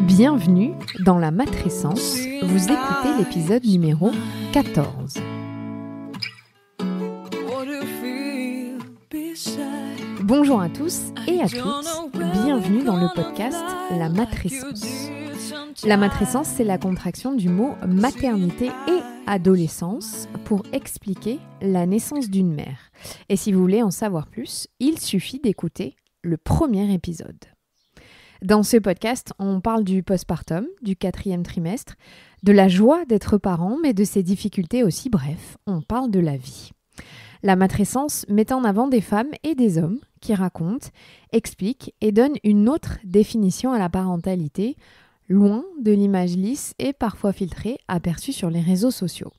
Bienvenue dans la matrescence, vous écoutez l'épisode numéro 14. Bonjour à tous et à toutes, bienvenue dans le podcast La matrescence. La matrescence, c'est la contraction du mot maternité et adolescence pour expliquer la naissance d'une mère. Et si vous voulez en savoir plus, il suffit d'écouter le premier épisode. Dans ce podcast, on parle du postpartum, du 4e trimestre, de la joie d'être parent, mais de ses difficultés aussi. Bref, on parle de la vie. La matrescence met en avant des femmes et des hommes qui racontent, expliquent et donnent une autre définition à la parentalité, loin de l'image lisse et parfois filtrée aperçue sur les réseaux sociaux.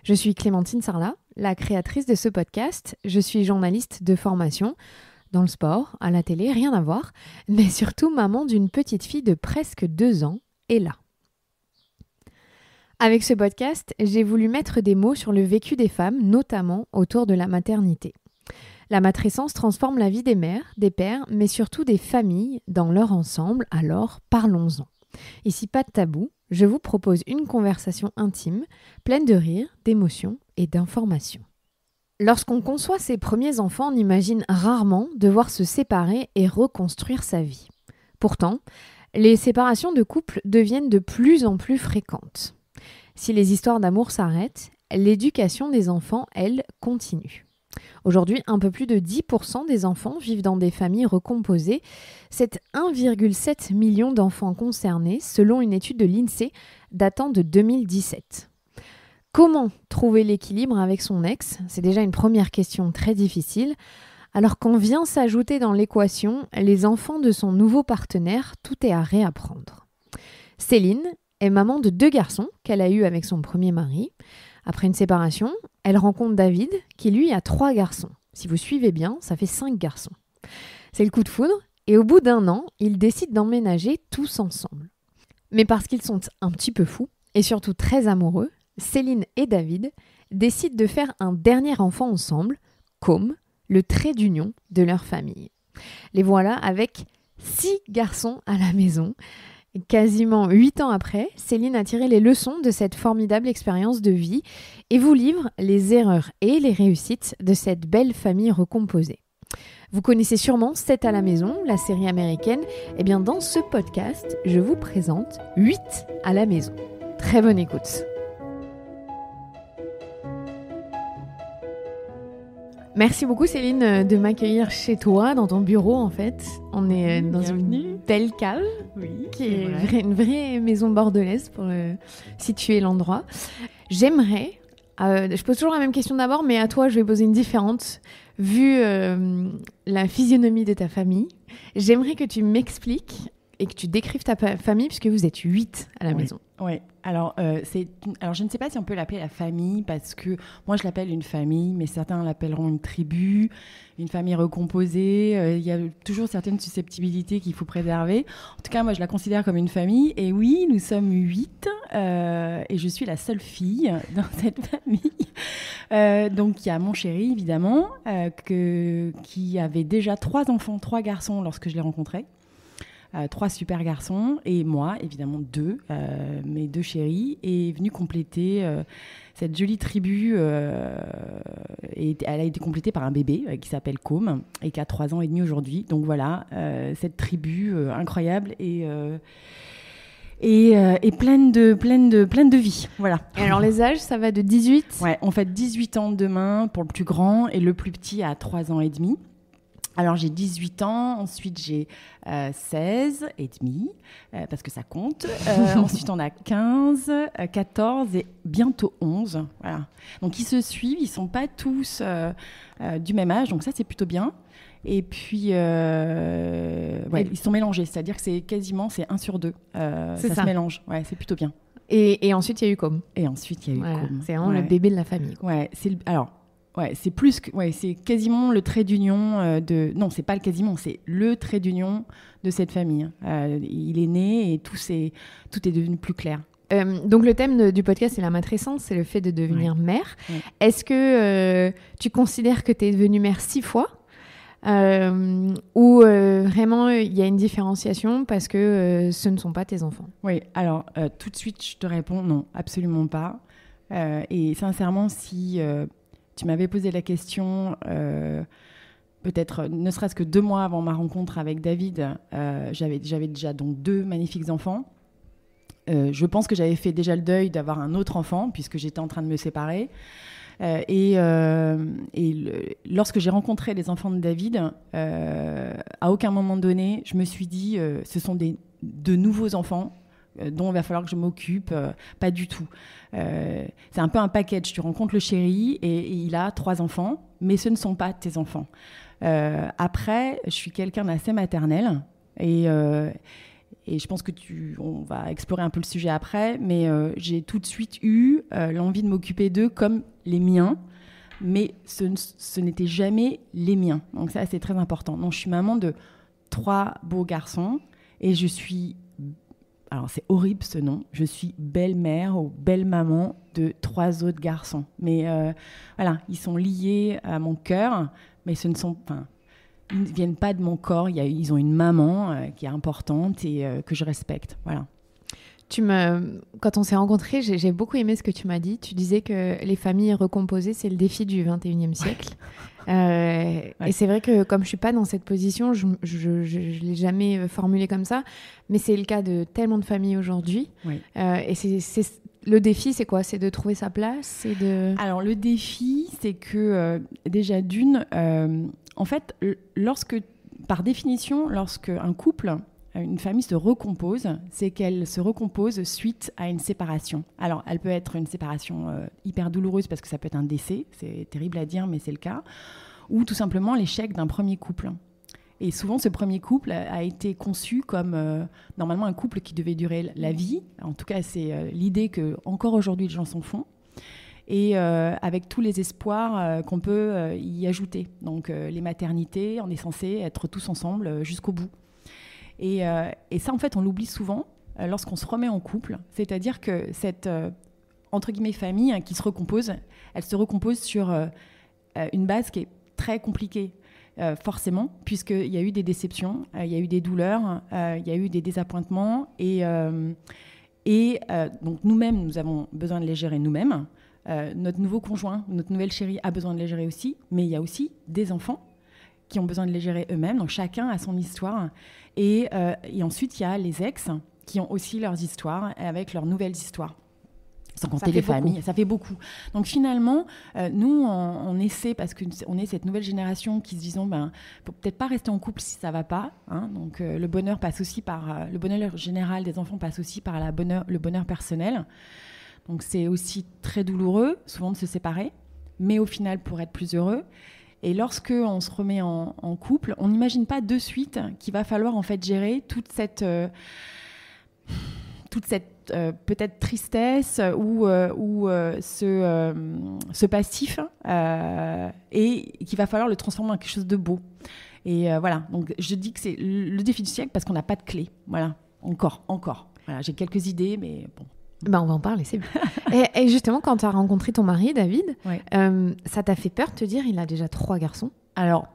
Je suis Clémentine Sarlat, la créatrice de ce podcast. Je suis journaliste de formation, dans le sport, à la télé, rien à voir, mais surtout maman d'une petite fille de presque 2 ans, Ella. Avec ce podcast, j'ai voulu mettre des mots sur le vécu des femmes, notamment autour de la maternité. La matrescence transforme la vie des mères, des pères, mais surtout des familles dans leur ensemble, alors parlons-en. Ici, pas de tabou, je vous propose une conversation intime, pleine de rire, d'émotions et d'informations. Lorsqu'on conçoit ses premiers enfants, on imagine rarement devoir se séparer et reconstruire sa vie. Pourtant, les séparations de couple deviennent de plus en plus fréquentes. Si les histoires d'amour s'arrêtent, l'éducation des enfants, elle, continue. Aujourd'hui, un peu plus de 10% des enfants vivent dans des familles recomposées. C'est 1,7 million d'enfants concernés, selon une étude de l'INSEE datant de 2017. Comment trouver l'équilibre avec son ex ? C'est déjà une première question très difficile. Alors quand vient s'ajouter dans l'équation les enfants de son nouveau partenaire, tout est à réapprendre. Céline est maman de 2 garçons qu'elle a eus avec son premier mari. Après une séparation, elle rencontre David qui lui a 3 garçons. Si vous suivez bien, ça fait 5 garçons. C'est le coup de foudre et au bout d'1 an, ils décident d'emménager tous ensemble. Mais parce qu'ils sont un petit peu fous et surtout très amoureux, Céline et David décident de faire un dernier enfant ensemble, comme le trait d'union de leur famille. Les voilà avec 6 garçons à la maison. Quasiment 8 ans après, Céline a tiré les leçons de cette formidable expérience de vie et vous livre les erreurs et les réussites de cette belle famille recomposée. Vous connaissez sûrement 7 à la maison, la série américaine. Eh bien, dans ce podcast, je vous présente 8 à la maison. Très bonne écoute. Merci beaucoup Céline de m'accueillir chez toi, dans ton bureau en fait. On est dans une belle cave, qui est une vraie maison bordelaise pour situer l'endroit. J'aimerais, je pose toujours la même question d'abord, mais à toi je vais poser une différente. Vu la physionomie de ta famille, j'aimerais que tu m'expliques et que tu décrives ta famille, puisque vous êtes 8 à la maison. Oui, alors je ne sais pas si on peut l'appeler la famille, parce que moi je l'appelle une famille, mais certains l'appelleront une tribu, une famille recomposée. Il y a toujours certaines susceptibilités qu'il faut préserver. En tout cas, moi je la considère comme une famille. Et oui, nous sommes 8 et je suis la seule fille dans cette famille. Donc il y a mon chéri, évidemment, qui avait déjà 3 enfants, 3 garçons lorsque je l'ai rencontré. 3 super garçons et moi, évidemment 2, mes 2 chéris, est venue compléter cette jolie tribu. Et elle a été complétée par un bébé qui s'appelle Com et qui a 3 ans et demi aujourd'hui. Donc voilà, cette tribu incroyable et pleine de vie. Voilà. Et alors les âges, ça va de 18 ? Ouais, on fait 18 ans demain pour le plus grand et le plus petit a 3 ans et demi. Alors, j'ai 18 ans, ensuite j'ai 16 et demi, parce que ça compte. Ensuite, on a 15, 14 et bientôt 11. Voilà. Donc, ils se suivent, ils ne sont pas tous du même âge, donc ça, c'est plutôt bien. Et puis, ils sont mélangés, c'est-à-dire que c'est 1 sur 2. Ça se mélange, ouais, c'est plutôt bien. Et ensuite, il y a eu Com. Et ensuite, il y a eu Com. C'est vraiment le bébé de la famille. Ouais, c'est plus que, c'est quasiment le trait d'union non, c'est pas le quasiment, c'est le trait d'union de cette famille. Il est né et tout est devenu plus clair. Donc le thème du podcast, c'est la matrescence, c'est le fait de devenir mère. Ouais. Est-ce que tu considères que tu es devenue mère 6 fois ? Ou vraiment il y a une différenciation parce que ce ne sont pas tes enfants? Oui, alors tout de suite, je te réponds non, absolument pas. Et sincèrement, si tu m'avais posé la question, peut-être ne serait-ce que 2 mois avant ma rencontre avec David, j'avais déjà donc 2 magnifiques enfants. Je pense que j'avais fait déjà le deuil d'avoir un autre enfant, puisque j'étais en train de me séparer. Lorsque j'ai rencontré les enfants de David, à aucun moment donné, je me suis dit ce sont de nouveaux enfants dont il va falloir que je m'occupe. Pas du tout. C'est un peu un package. Tu rencontres le chéri et il a 3 enfants, mais ce ne sont pas tes enfants. Après, je suis quelqu'un d'assez maternel et je pense que on va explorer un peu le sujet après, mais j'ai tout de suite eu l'envie de m'occuper d'eux comme les miens, mais ce n'était jamais les miens. Donc ça, c'est très important. Donc, je suis maman de 3 beaux garçons et je suis... Alors, c'est horrible ce nom. Je suis belle-mère ou belle-maman de 3 autres garçons. Mais voilà, ils sont liés à mon cœur, mais ce ne sont... Ils ne viennent pas de mon corps. Ils ont une maman qui est importante et que je respecte. Voilà. Quand on s'est rencontrés, j'ai beaucoup aimé ce que tu m'as dit. Tu disais que les familles recomposées, c'est le défi du 21e siècle. Ouais. Et c'est vrai que comme je ne suis pas dans cette position, je ne l'ai jamais formulé comme ça. Mais c'est le cas de tellement de familles aujourd'hui. Oui. Et le défi, c'est quoi? C'est de trouver sa place? Alors, le défi, c'est que déjà d'une... en fait, par définition, lorsqu'un couple, une famille se recompose, c'est qu'elle se recompose suite à une séparation. Alors, elle peut être une séparation hyper douloureuse parce que ça peut être un décès, c'est terrible à dire, mais c'est le cas, ou tout simplement l'échec d'un premier couple. Et souvent, ce premier couple a été conçu comme normalement un couple qui devait durer la vie. En tout cas, c'est l'idée que encore aujourd'hui, les gens s'en font. Et avec tous les espoirs qu'on peut y ajouter. Donc les maternités, on est censé être tous ensemble jusqu'au bout. Et ça, en fait, on l'oublie souvent lorsqu'on se remet en couple. C'est-à-dire que cette, entre guillemets, famille qui se recompose, elle se recompose sur une base qui est très compliquée, forcément, puisqu'il y a eu des déceptions, il y a eu des douleurs, il y a eu des désappointements. Et donc nous-mêmes, nous avons besoin de les gérer nous-mêmes. Notre nouveau conjoint, notre nouvelle chérie a besoin de les gérer aussi, mais il y a aussi des enfants qui ont besoin de les gérer eux-mêmes, donc chacun a son histoire. Et ensuite, il y a les ex qui ont aussi leurs histoires avec leurs nouvelles histoires. Sans compter les familles, ça fait beaucoup. Donc finalement, nous, on essaie, parce qu'on est cette nouvelle génération qui se disons, faut peut-être pas rester en couple si ça va pas. Hein, donc le bonheur passe aussi par le bonheur général des enfants passe aussi par le bonheur personnel. Donc c'est aussi très douloureux, souvent de se séparer, mais au final pour être plus heureux. Et lorsque on se remet en couple, on n'imagine pas de suite qu'il va falloir en fait gérer toute cette peut-être tristesse ou ce passif et qu'il va falloir le transformer en quelque chose de beau. Et voilà, donc je dis que c'est le défi du siècle parce qu'on n'a pas de clé. Voilà, encore. Voilà, j'ai quelques idées, mais bon. On va en parler, c'est bien. et justement, quand tu as rencontré ton mari, David, ouais. Ça t'a fait peur de te dire il a déjà 3 garçons? Alors,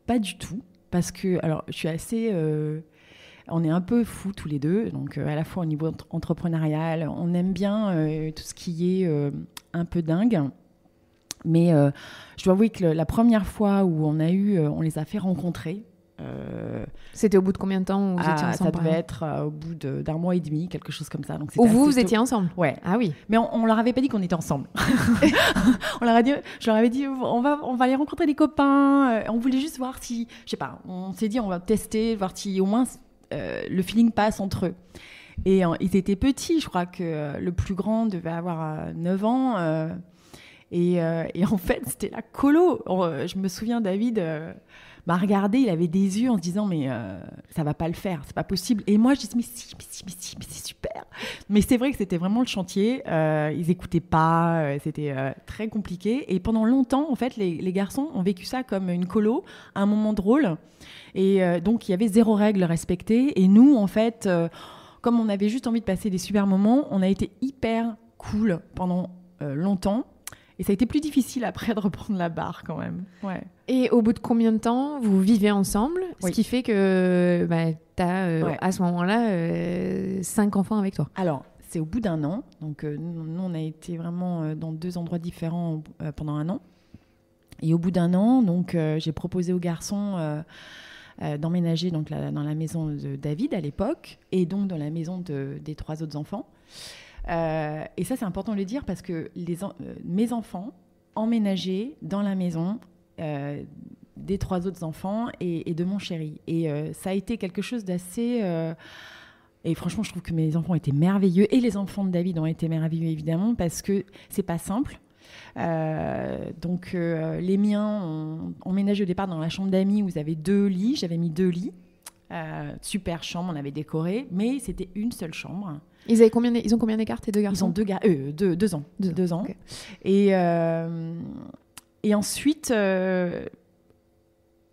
pas du tout, parce que je suis assez... on est un peu fous tous les deux, donc à la fois au niveau entrepreneurial, on aime bien tout ce qui est un peu dingue. Mais je dois avouer que la première fois où on les a fait rencontrer, c'était au bout de combien de temps vous étiez ensemble? Ça devait être au bout d'un mois et demi, quelque chose comme ça. Donc vous étiez ensemble? Ouais. Ah oui. Mais on leur avait pas dit qu'on était ensemble. Je leur avais dit on va aller rencontrer des copains. On voulait juste voir si, je sais pas, on s'est dit on va tester, voir si au moins le feeling passe entre eux. Et ils étaient petits, je crois que le plus grand devait avoir 9 ans. Et en fait, c'était la colo. Je me souviens, David m'a regardé, il avait des yeux en se disant mais ça va pas le faire, c'est pas possible. Et moi je dis mais si, c'est super. Mais c'est vrai que c'était vraiment le chantier. Ils écoutaient pas, c'était très compliqué. Et pendant longtemps, en fait, les garçons ont vécu ça comme une colo, un moment drôle. Et donc il y avait 0 règle respectée. Et nous, en fait, comme on avait juste envie de passer des super moments, on a été hyper cool pendant longtemps. Et ça a été plus difficile après de reprendre la barre quand même. Ouais. Et au bout de combien de temps vous vivez ensemble, ce qui fait que tu as à ce moment-là 5 enfants avec toi? Alors, c'est au bout d'un an. Donc, nous, on a été vraiment dans 2 endroits différents pendant un an. Et au bout d'un an, donc, j'ai proposé aux garçons d'emménager donc, dans la maison de David à l'époque et donc dans la maison des 3 autres enfants. Et ça, c'est important de le dire parce que mes enfants emménageaient dans la maison des 3 autres enfants et de mon chéri. Et ça a été quelque chose d'assez... et franchement, je trouve que mes enfants étaient merveilleux. Et les enfants de David ont été merveilleux, évidemment, parce que c'est pas simple. Donc, les miens ont emménagé au départ dans la chambre d'amis où ils avaient 2 lits. J'avais mis 2 lits. Super chambre, on avait décoré. Mais c'était une seule chambre. Ils ont combien d'écart, tes 2 garçons? Ils ont 2 ans. 2 ans. Okay. Et ensuite...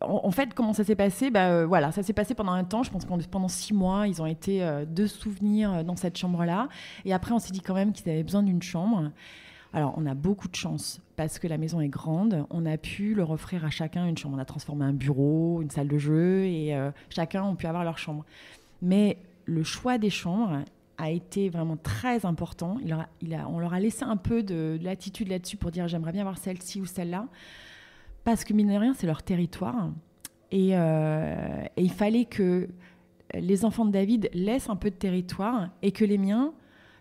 En fait, comment ça s'est passé? Voilà, ça s'est passé pendant un temps. Je pense que pendant 6 mois, ils ont été 2 souvenirs dans cette chambre-là. Et après, on s'est dit quand même qu'ils avaient besoin d'une chambre. Alors, on a beaucoup de chance parce que la maison est grande. On a pu leur offrir à chacun une chambre. On a transformé un bureau, une salle de jeu et chacun a pu avoir leur chambre. Mais le choix des chambres a été vraiment très important. On leur a laissé un peu de latitude là-dessus pour dire j'aimerais bien avoir celle-ci ou celle-là. Parce que mine de rien, c'est leur territoire. Et il fallait que les enfants de David laissent un peu de territoire et que les miens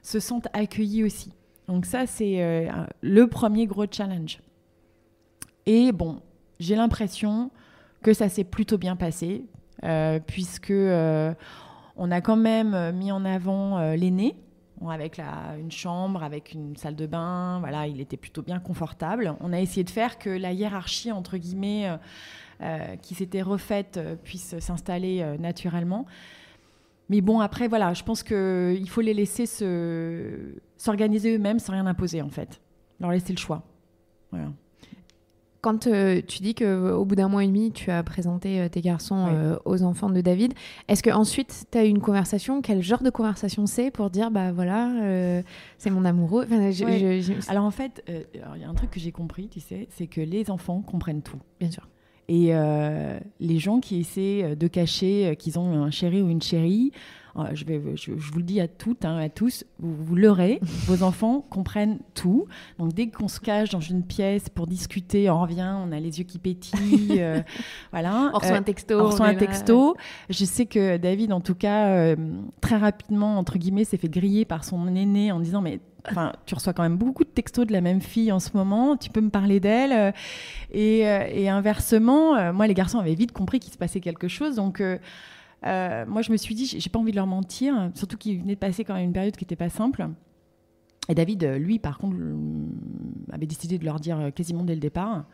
se sentent accueillis aussi. Donc ça, c'est le premier gros challenge. Et bon, j'ai l'impression que ça s'est plutôt bien passé, puisque on a quand même mis en avant l'aîné, avec une chambre, avec une salle de bain. Voilà, il était plutôt bien confortable. On a essayé de faire que la hiérarchie, entre guillemets, qui s'était refaite, puisse s'installer naturellement. Mais bon, après, voilà, je pense qu'il faut les laisser s'organiser eux-mêmes sans rien imposer, en fait. Leur laisser le choix. Voilà. Quand tu dis qu'au bout d'un mois et demi, tu as présenté tes garçons aux enfants de David, est-ce qu'ensuite, tu as eu une conversation? Quel genre de conversation c'est pour dire, voilà, c'est mon amoureux? Alors en fait, il y a un truc que j'ai compris, tu sais, c'est que les enfants comprennent tout. Bien sûr. Et les gens qui essaient de cacher qu'ils ont un chéri ou une chérie, je vous le dis à toutes, à tous, vous leurrez, vos enfants comprennent tout. Donc dès qu'on se cache dans une pièce pour discuter, on revient, on a les yeux qui pétillent, voilà. On reçoit un texto. Je sais que David, en tout cas, très rapidement, entre guillemets, s'est fait griller par son aîné en disant mais... Enfin, tu reçois quand même beaucoup de textos de la même fille en ce moment, tu peux me parler d'elle. Et inversement, moi, les garçons avaient vite compris qu'il se passait quelque chose. Donc, moi, je me suis dit, j'ai pas envie de leur mentir, surtout qu'ils venaient de passer quand même une période qui n'était pas simple. Et David, lui, par contre, avait décidé de leur dire quasiment dès le départ.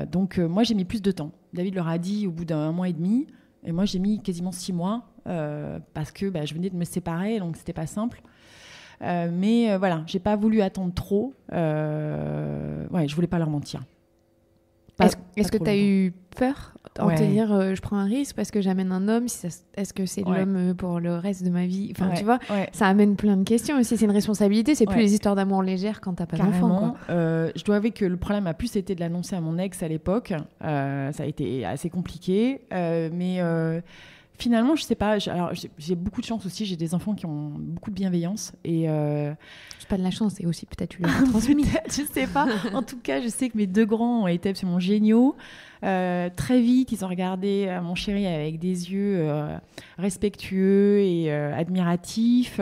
Donc, moi, j'ai mis plus de temps. David leur a dit au bout d'1 mois et demi. Et moi, j'ai mis quasiment 6 mois parce que je venais de me séparer, donc c'était pas simple. Mais voilà, j'ai pas voulu attendre trop. Je voulais pas leur mentir. Est-ce que tu as eu peur en te dire je prends un risque parce que j'amène un homme, est-ce que c'est l'homme pour le reste de ma vie? Enfin, tu vois, ça amène plein de questions aussi. C'est une responsabilité, c'est plus les histoires d'amour légères quand t'as pas d'enfant. Je dois avouer que le problème a plus été de l'annoncer à mon ex à l'époque. Ça a été assez compliqué, mais finalement, je sais pas. J'ai beaucoup de chance aussi. J'ai des enfants qui ont beaucoup de bienveillance et c'est pas de la chance, c'est aussi peut-être tu l'as transmis. Je sais pas. En tout cas, je sais que mes 2 grands ont été absolument géniaux. Très vite, ils ont regardé mon chéri avec des yeux respectueux et admiratifs.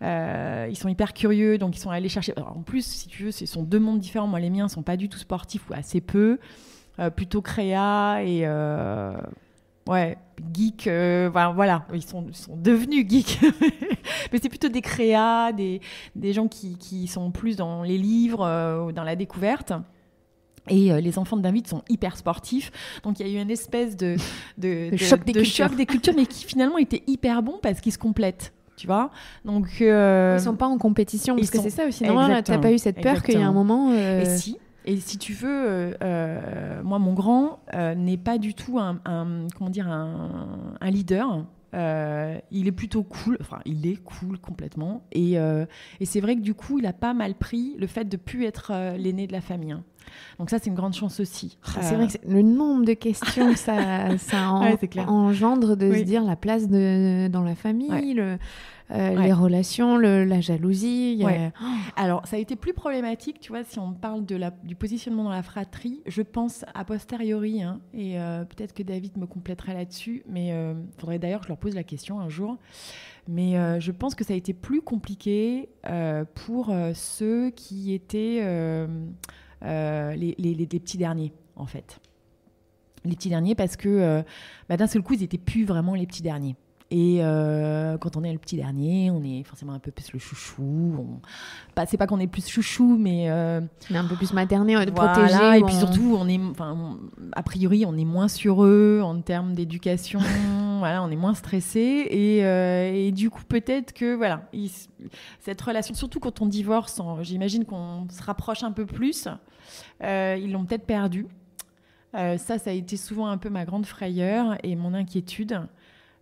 Ils sont hyper curieux, donc ils sont allés chercher. Alors, en plus, si tu veux, ce sont 2 mondes différents. Moi, les miens sont pas du tout sportifs ou assez peu, plutôt créa et geek, voilà, ils sont devenus geeks. Mais c'est plutôt des créas, des gens qui sont plus dans les livres, dans la découverte. Et les enfants de David sont hyper sportifs. Donc il y a eu une espèce de choc des cultures, mais qui finalement était hyper bon parce qu'ils se complètent. Tu vois, donc ils sont pas en compétition parce que c'est ça aussi. Non, t'as pas eu cette peur qu'il y a un moment. Et si tu veux, moi, mon grand n'est pas du tout un leader. il est plutôt cool. Enfin, il est cool complètement. Et c'est vrai que du coup, il a pas mal pris le fait de plus être l'aîné de la famille. Hein. Donc ça, c'est une grande chance aussi. C'est vrai que le nombre de questions que ça engendre de se dire la place dans la famille, les relations, la jalousie. Alors, ça a été plus problématique, tu vois, si on parle du positionnement dans la fratrie. Je pense a posteriori, hein, et peut-être que David me complétera là-dessus, mais il faudrait d'ailleurs que je leur pose la question un jour. Mais je pense que ça a été plus compliqué pour ceux qui étaient les petits derniers, en fait. Les petits derniers, parce que d'un seul coup, ils n'étaient plus vraiment les petits derniers. Et quand on est le petit dernier, on est forcément un peu plus le chouchou. C'est pas qu'on est plus chouchou, mais un peu plus materné, protégé. Et puis surtout, a priori, on est moins sur eux en termes d'éducation. On est moins stressé. Et du coup, peut-être que cette relation, surtout quand on divorce, j'imagine qu'on se rapproche un peu plus. Ils l'ont peut-être perdu. Ça a été souvent un peu ma grande frayeur et mon inquiétude.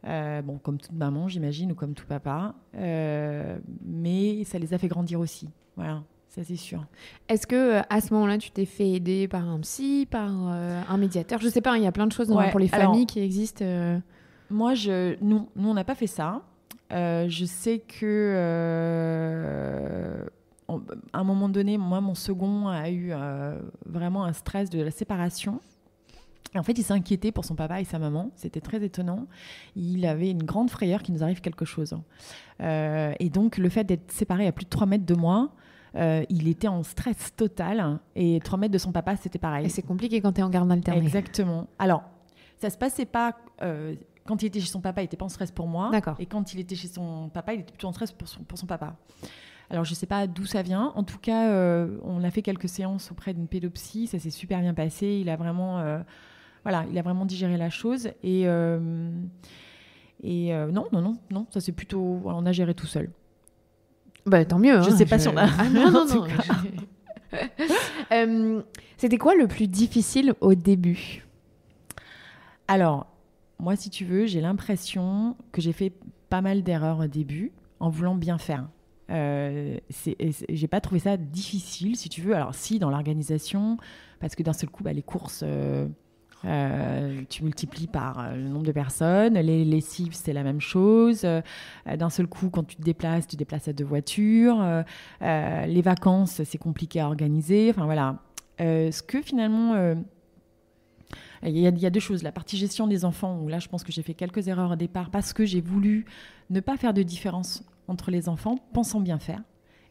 Comme toute maman, j'imagine, ou comme tout papa. Mais ça les a fait grandir aussi. Voilà, ça c'est sûr. Est-ce que à ce moment-là, tu t'es fait aider par un psy, par un médiateur ? Je sais pas, il y a plein de choses pour les familles qui existent. Moi, nous, on n'a pas fait ça. Je sais que à un moment donné, moi, mon second a eu vraiment un stress de la séparation. Et en fait, il s'est inquiété pour son papa et sa maman. C'était très étonnant. Il avait une grande frayeur qu'il nous arrive quelque chose. Et donc, le fait d'être séparé à plus de 3 mètres de moi, il était en stress total. Et 3 mètres de son papa, c'était pareil. Et c'est compliqué quand tu es en garde alternée. Exactement. Alors, ça ne se passait pas... quand il était chez son papa, il n'était pas en stress pour moi. D'accord. Et quand il était chez son papa, il était plutôt en stress pour son papa. Alors, je ne sais pas d'où ça vient. En tout cas, on a fait quelques séances auprès d'une pédopsie. Ça s'est super bien passé. Il a vraiment digéré la chose. Et non, ça c'est plutôt... On a géré tout seul. Tant mieux. Je ne sais pas si on a... non. C'était quoi le plus difficile au début ? Alors, moi, si tu veux, j'ai l'impression que j'ai fait pas mal d'erreurs au début en voulant bien faire. J'ai pas trouvé ça difficile, si tu veux. Alors, si, dans l'organisation, parce que d'un seul coup, les courses... tu multiplies par le nombre de personnes. Les lessives, c'est la même chose. D'un seul coup, quand tu te déplaces à 2 voitures. Les vacances, c'est compliqué à organiser. Enfin, voilà. Ce que finalement... il y a 2 choses. La partie gestion des enfants, où là, je pense que j'ai fait quelques erreurs au départ parce que j'ai voulu ne pas faire de différence entre les enfants, pensant bien faire.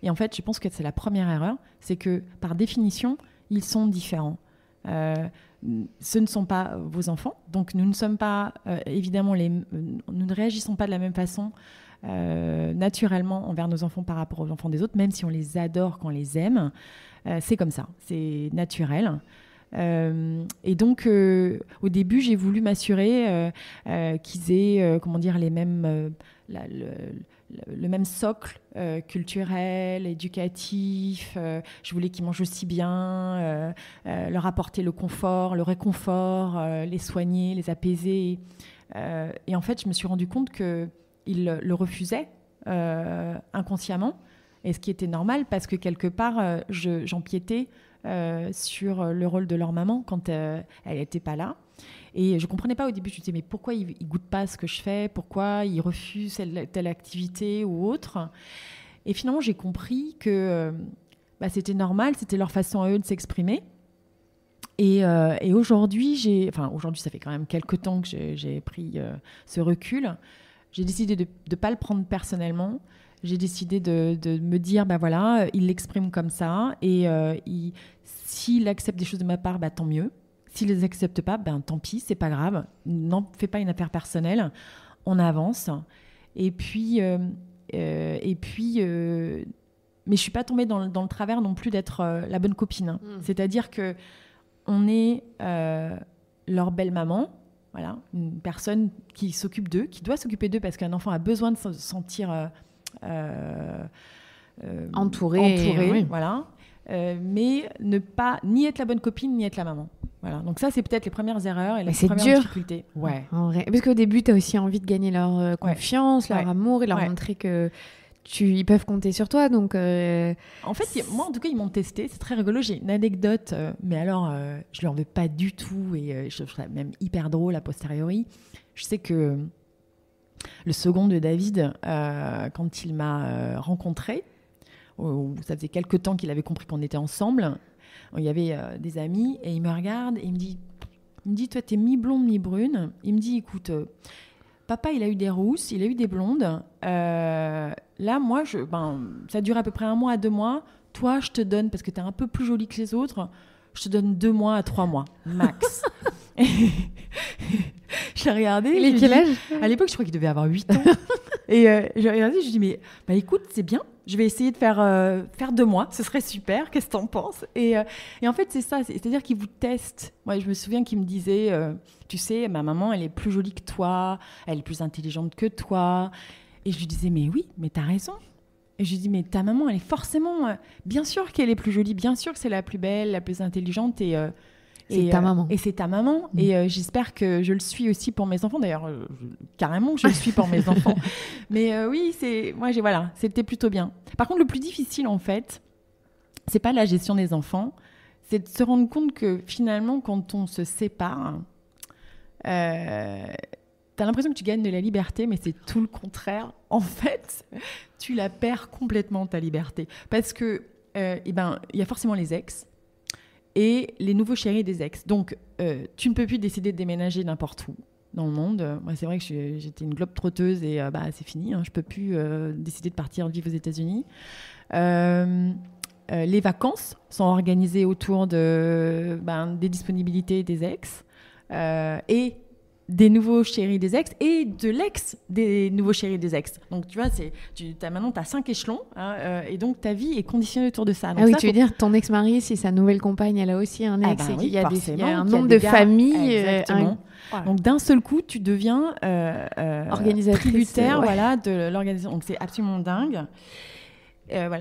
Et en fait, je pense que c'est la première erreur. C'est que, par définition, ils sont différents. Ce ne sont pas vos enfants, donc nous ne sommes pas évidemment nous ne réagissons pas de la même façon naturellement envers nos enfants par rapport aux enfants des autres, même si on les adore, qu'on les aime, c'est comme ça, c'est naturel. Et donc au début j'ai voulu m'assurer qu'ils aient les mêmes le même socle culturel, éducatif. Je voulais qu'ils mangent aussi bien, leur apporter le confort, le réconfort, les soigner, les apaiser. Et en fait, je me suis rendu compte qu'ils le refusaient inconsciemment, et ce qui était normal parce que quelque part, j'empiétais sur le rôle de leur maman quand elle n'était pas là. Et je ne comprenais pas au début. Je me disais, mais pourquoi ils ne goûtent pas ce que je fais ? Pourquoi ils refusent telle activité ou autre ? Et finalement, j'ai compris que c'était normal, c'était leur façon à eux de s'exprimer. Et aujourd'hui, aujourd'hui, ça fait quand même quelques temps que j'ai pris ce recul. J'ai décidé de ne pas le prendre personnellement. J'ai décidé de me dire, il l'exprime comme ça. Et s'il accepte des choses de ma part, tant mieux. S'il ne les accepte pas, tant pis, c'est pas grave. N'en fais pas une affaire personnelle. On avance. Et puis, mais je suis pas tombée dans le travers non plus d'être la bonne copine. C'est-à-dire que on est leur belle-maman, voilà, une personne qui s'occupe d'eux, qui doit s'occuper d'eux parce qu'un enfant a besoin de se sentir entouré, oui. Voilà. Mais ne pas ni être la bonne copine ni être la maman. Voilà. Donc ça, c'est peut-être les premières erreurs et Mais les c'est premières dur. difficultés. Ouais. En vrai. Parce qu'au début, tu as aussi envie de gagner leur confiance, leur amour et leur montrer que ils peuvent compter sur toi. Donc, en fait, moi, en tout cas, ils m'ont testé. C'est très rigolo. J'ai une anecdote, mais alors, je lui en veux pas du tout et je trouve ça même hyper drôle a posteriori. Je sais que le second de David, quand il m'a rencontré, ça faisait quelques temps qu'il avait compris qu'on était ensemble. Il y avait des amis et il me regarde et il me dit, toi, t'es mi-blonde, mi-brune. Il me dit, écoute, papa, il a eu des rousses, il a eu des blondes. Là, moi, ça dure à peu près 1 mois à 2 mois. Toi, je te donne, parce que t'es un peu plus jolie que les autres, je te donne 2 mois à 3 mois, max. Je l'ai regardé. Il est quel âge ? À l'époque, je crois qu'il devait avoir 8 ans. Et j'ai regardé, je lui ai dit, mais écoute, c'est bien. Je vais essayer de faire 2 mois. Ce serait super. Qu'est-ce que t'en penses ? Et en fait, c'est ça. C'est-à-dire qu'il vous teste. Moi, je me souviens qu'il me disait, tu sais, ma maman, elle est plus jolie que toi. Elle est plus intelligente que toi. Et je lui disais, mais oui, mais t'as raison. Et je lui dis, mais ta maman, elle est forcément... bien sûr qu'elle est plus jolie. Bien sûr que c'est la plus belle, la plus intelligente. C'est ta maman. Et c'est ta maman. Et j'espère que je le suis aussi pour mes enfants. D'ailleurs, carrément, je le suis pour mes enfants. Mais oui, c'était plutôt bien. Par contre, le plus difficile, en fait, c'est pas la gestion des enfants. C'est de se rendre compte que finalement, quand on se sépare, t'as l'impression que tu gagnes de la liberté, mais c'est tout le contraire. En fait, tu la perds complètement, ta liberté. Parce que, il y a forcément les ex et les nouveaux chéris des ex. Donc, tu ne peux plus décider de déménager n'importe où dans le monde. Moi, c'est vrai que j'étais une globe-trotteuse et c'est fini. Je ne peux plus décider de partir vivre aux États-Unis. Les vacances sont organisées autour des disponibilités des ex et des nouveaux chéris des ex et de l'ex des nouveaux chéris des ex. Donc, tu vois, maintenant, tu as 5 échelons et donc ta vie est conditionnée autour de ça. Donc, tu veux dire, ton ex-mari, si sa nouvelle compagne, elle a aussi un ex et qu'il y a un nombre de gars, familles. Exactement. Donc, d'un seul coup, tu deviens tributaire de l'organisation. Donc, c'est absolument dingue.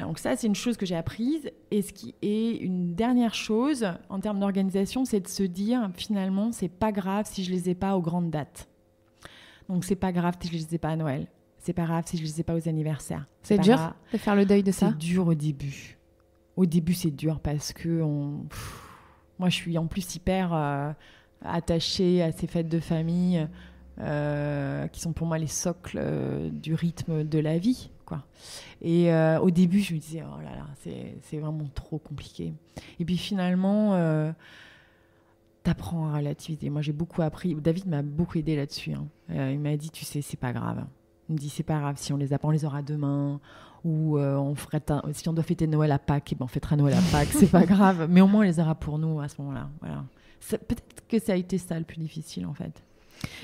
Donc ça, c'est une chose que j'ai apprise. Et ce qui est une dernière chose en termes d'organisation, c'est de se dire, finalement, c'est pas grave si je les ai pas aux grandes dates. Donc, c'est pas grave si je les ai pas à Noël. C'est pas grave si je les ai pas aux anniversaires. C'est dur de faire le deuil de ça ? C'est dur au début. Au début, c'est dur parce que moi, je suis en plus hyper attachée à ces fêtes de famille qui sont pour moi les socles du rythme de la vie, quoi. Et au début, je me disais, oh là là, c'est vraiment trop compliqué. Et puis finalement, t'apprends à relativiser. Moi, j'ai beaucoup appris. David m'a beaucoup aidé là-dessus. Il m'a dit, tu sais, c'est pas grave. Il me dit, c'est pas grave, si on les a pas, on les aura demain. Ou si on doit fêter Noël à Pâques, on fêtera Noël à Pâques, c'est pas grave. Mais au moins, on les aura pour nous à ce moment-là. Voilà. Peut-être que ça a été ça le plus difficile, en fait.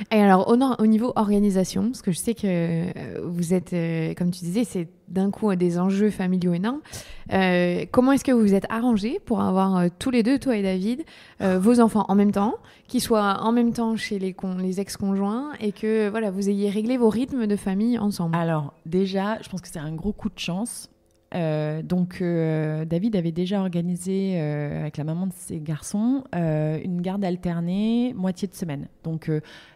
Et alors, au niveau organisation, parce que je sais que vous êtes, comme tu disais, c'est d'un coup des enjeux familiaux énormes. Comment est-ce que vous vous êtes arrangés pour avoir tous les deux, toi et David, vos enfants en même temps, qu'ils soient en même temps chez les ex-conjoints et que vous ayez réglé vos rythmes de famille ensemble ? Alors, déjà, je pense que c'est un gros coup de chance. David avait déjà organisé avec la maman de ses garçons une garde alternée moitié de semaine. Donc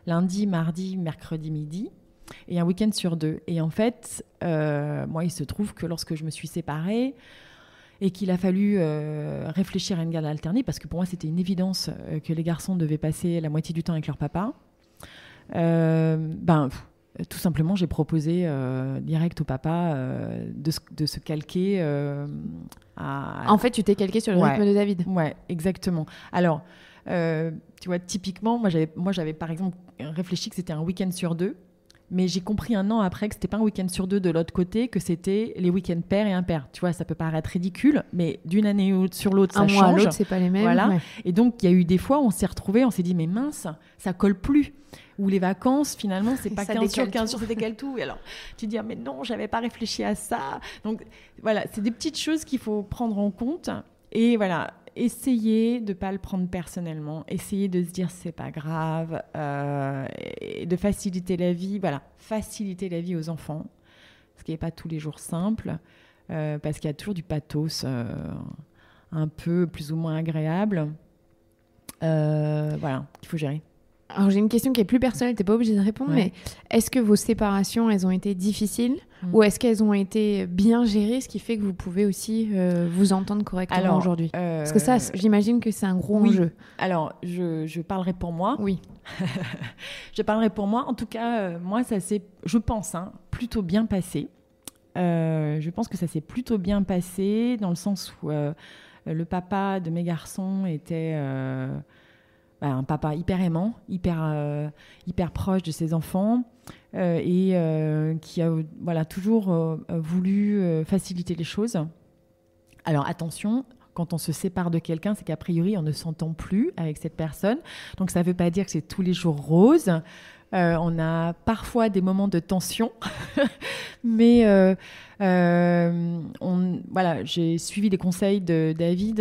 lundi, mardi, mercredi midi et un week-end sur 2. Et en fait, moi, il se trouve que lorsque je me suis séparée et qu'il a fallu réfléchir à une garde alternée, parce que pour moi, c'était une évidence que les garçons devaient passer la moitié du temps avec leur papa, tout simplement, j'ai proposé direct au papa de se calquer En fait, tu t'es calqué sur le rythme de David. Ouais, exactement. Alors, tu vois, typiquement, moi, j'avais par exemple réfléchi que c'était un week-end sur 2, mais j'ai compris 1 an après que c'était pas un week-end sur 2 de l'autre côté, que c'était les week-ends père et impair. Tu vois, ça peut paraître ridicule, mais d'une année sur l'autre, ça change. Un mois à l'autre, c'est pas les mêmes. Voilà. Ouais. Et donc, il y a eu des fois où on s'est retrouvés, on s'est dit, mais mince, ça colle plus. Ou les vacances, finalement, c'est pas 15 jours, ça décale tout. Et alors, tu te dis, mais non, j'avais pas réfléchi à ça. Donc, voilà, c'est des petites choses qu'il faut prendre en compte. Et voilà, essayer de pas le prendre personnellement. Essayer de se dire, c'est pas grave. Et de faciliter la vie. Voilà, faciliter la vie aux enfants. Ce qui n'est pas tous les jours simple. Parce qu'il y a toujours du pathos un peu plus ou moins agréable. Voilà, qu'il faut gérer. Alors, j'ai une question qui est plus personnelle, t'es pas obligée de répondre, mais est-ce que vos séparations, elles ont été difficiles ou est-ce qu'elles ont été bien gérées, ce qui fait que vous pouvez aussi vous entendre correctement aujourd'hui Parce que ça, j'imagine que c'est un gros enjeu. Alors, je parlerai pour moi. Oui. Je parlerai pour moi. En tout cas, moi, ça s'est, je pense, plutôt bien passé. Je pense que ça s'est plutôt bien passé dans le sens où le papa de mes garçons était... un papa hyper aimant, hyper proche de ses enfants et qui a toujours voulu faciliter les choses. Alors attention, quand on se sépare de quelqu'un, c'est qu'a priori on ne s'entend plus avec cette personne. Donc ça ne veut pas dire que c'est tous les jours rose. On a parfois des moments de tension, mais j'ai suivi les conseils de David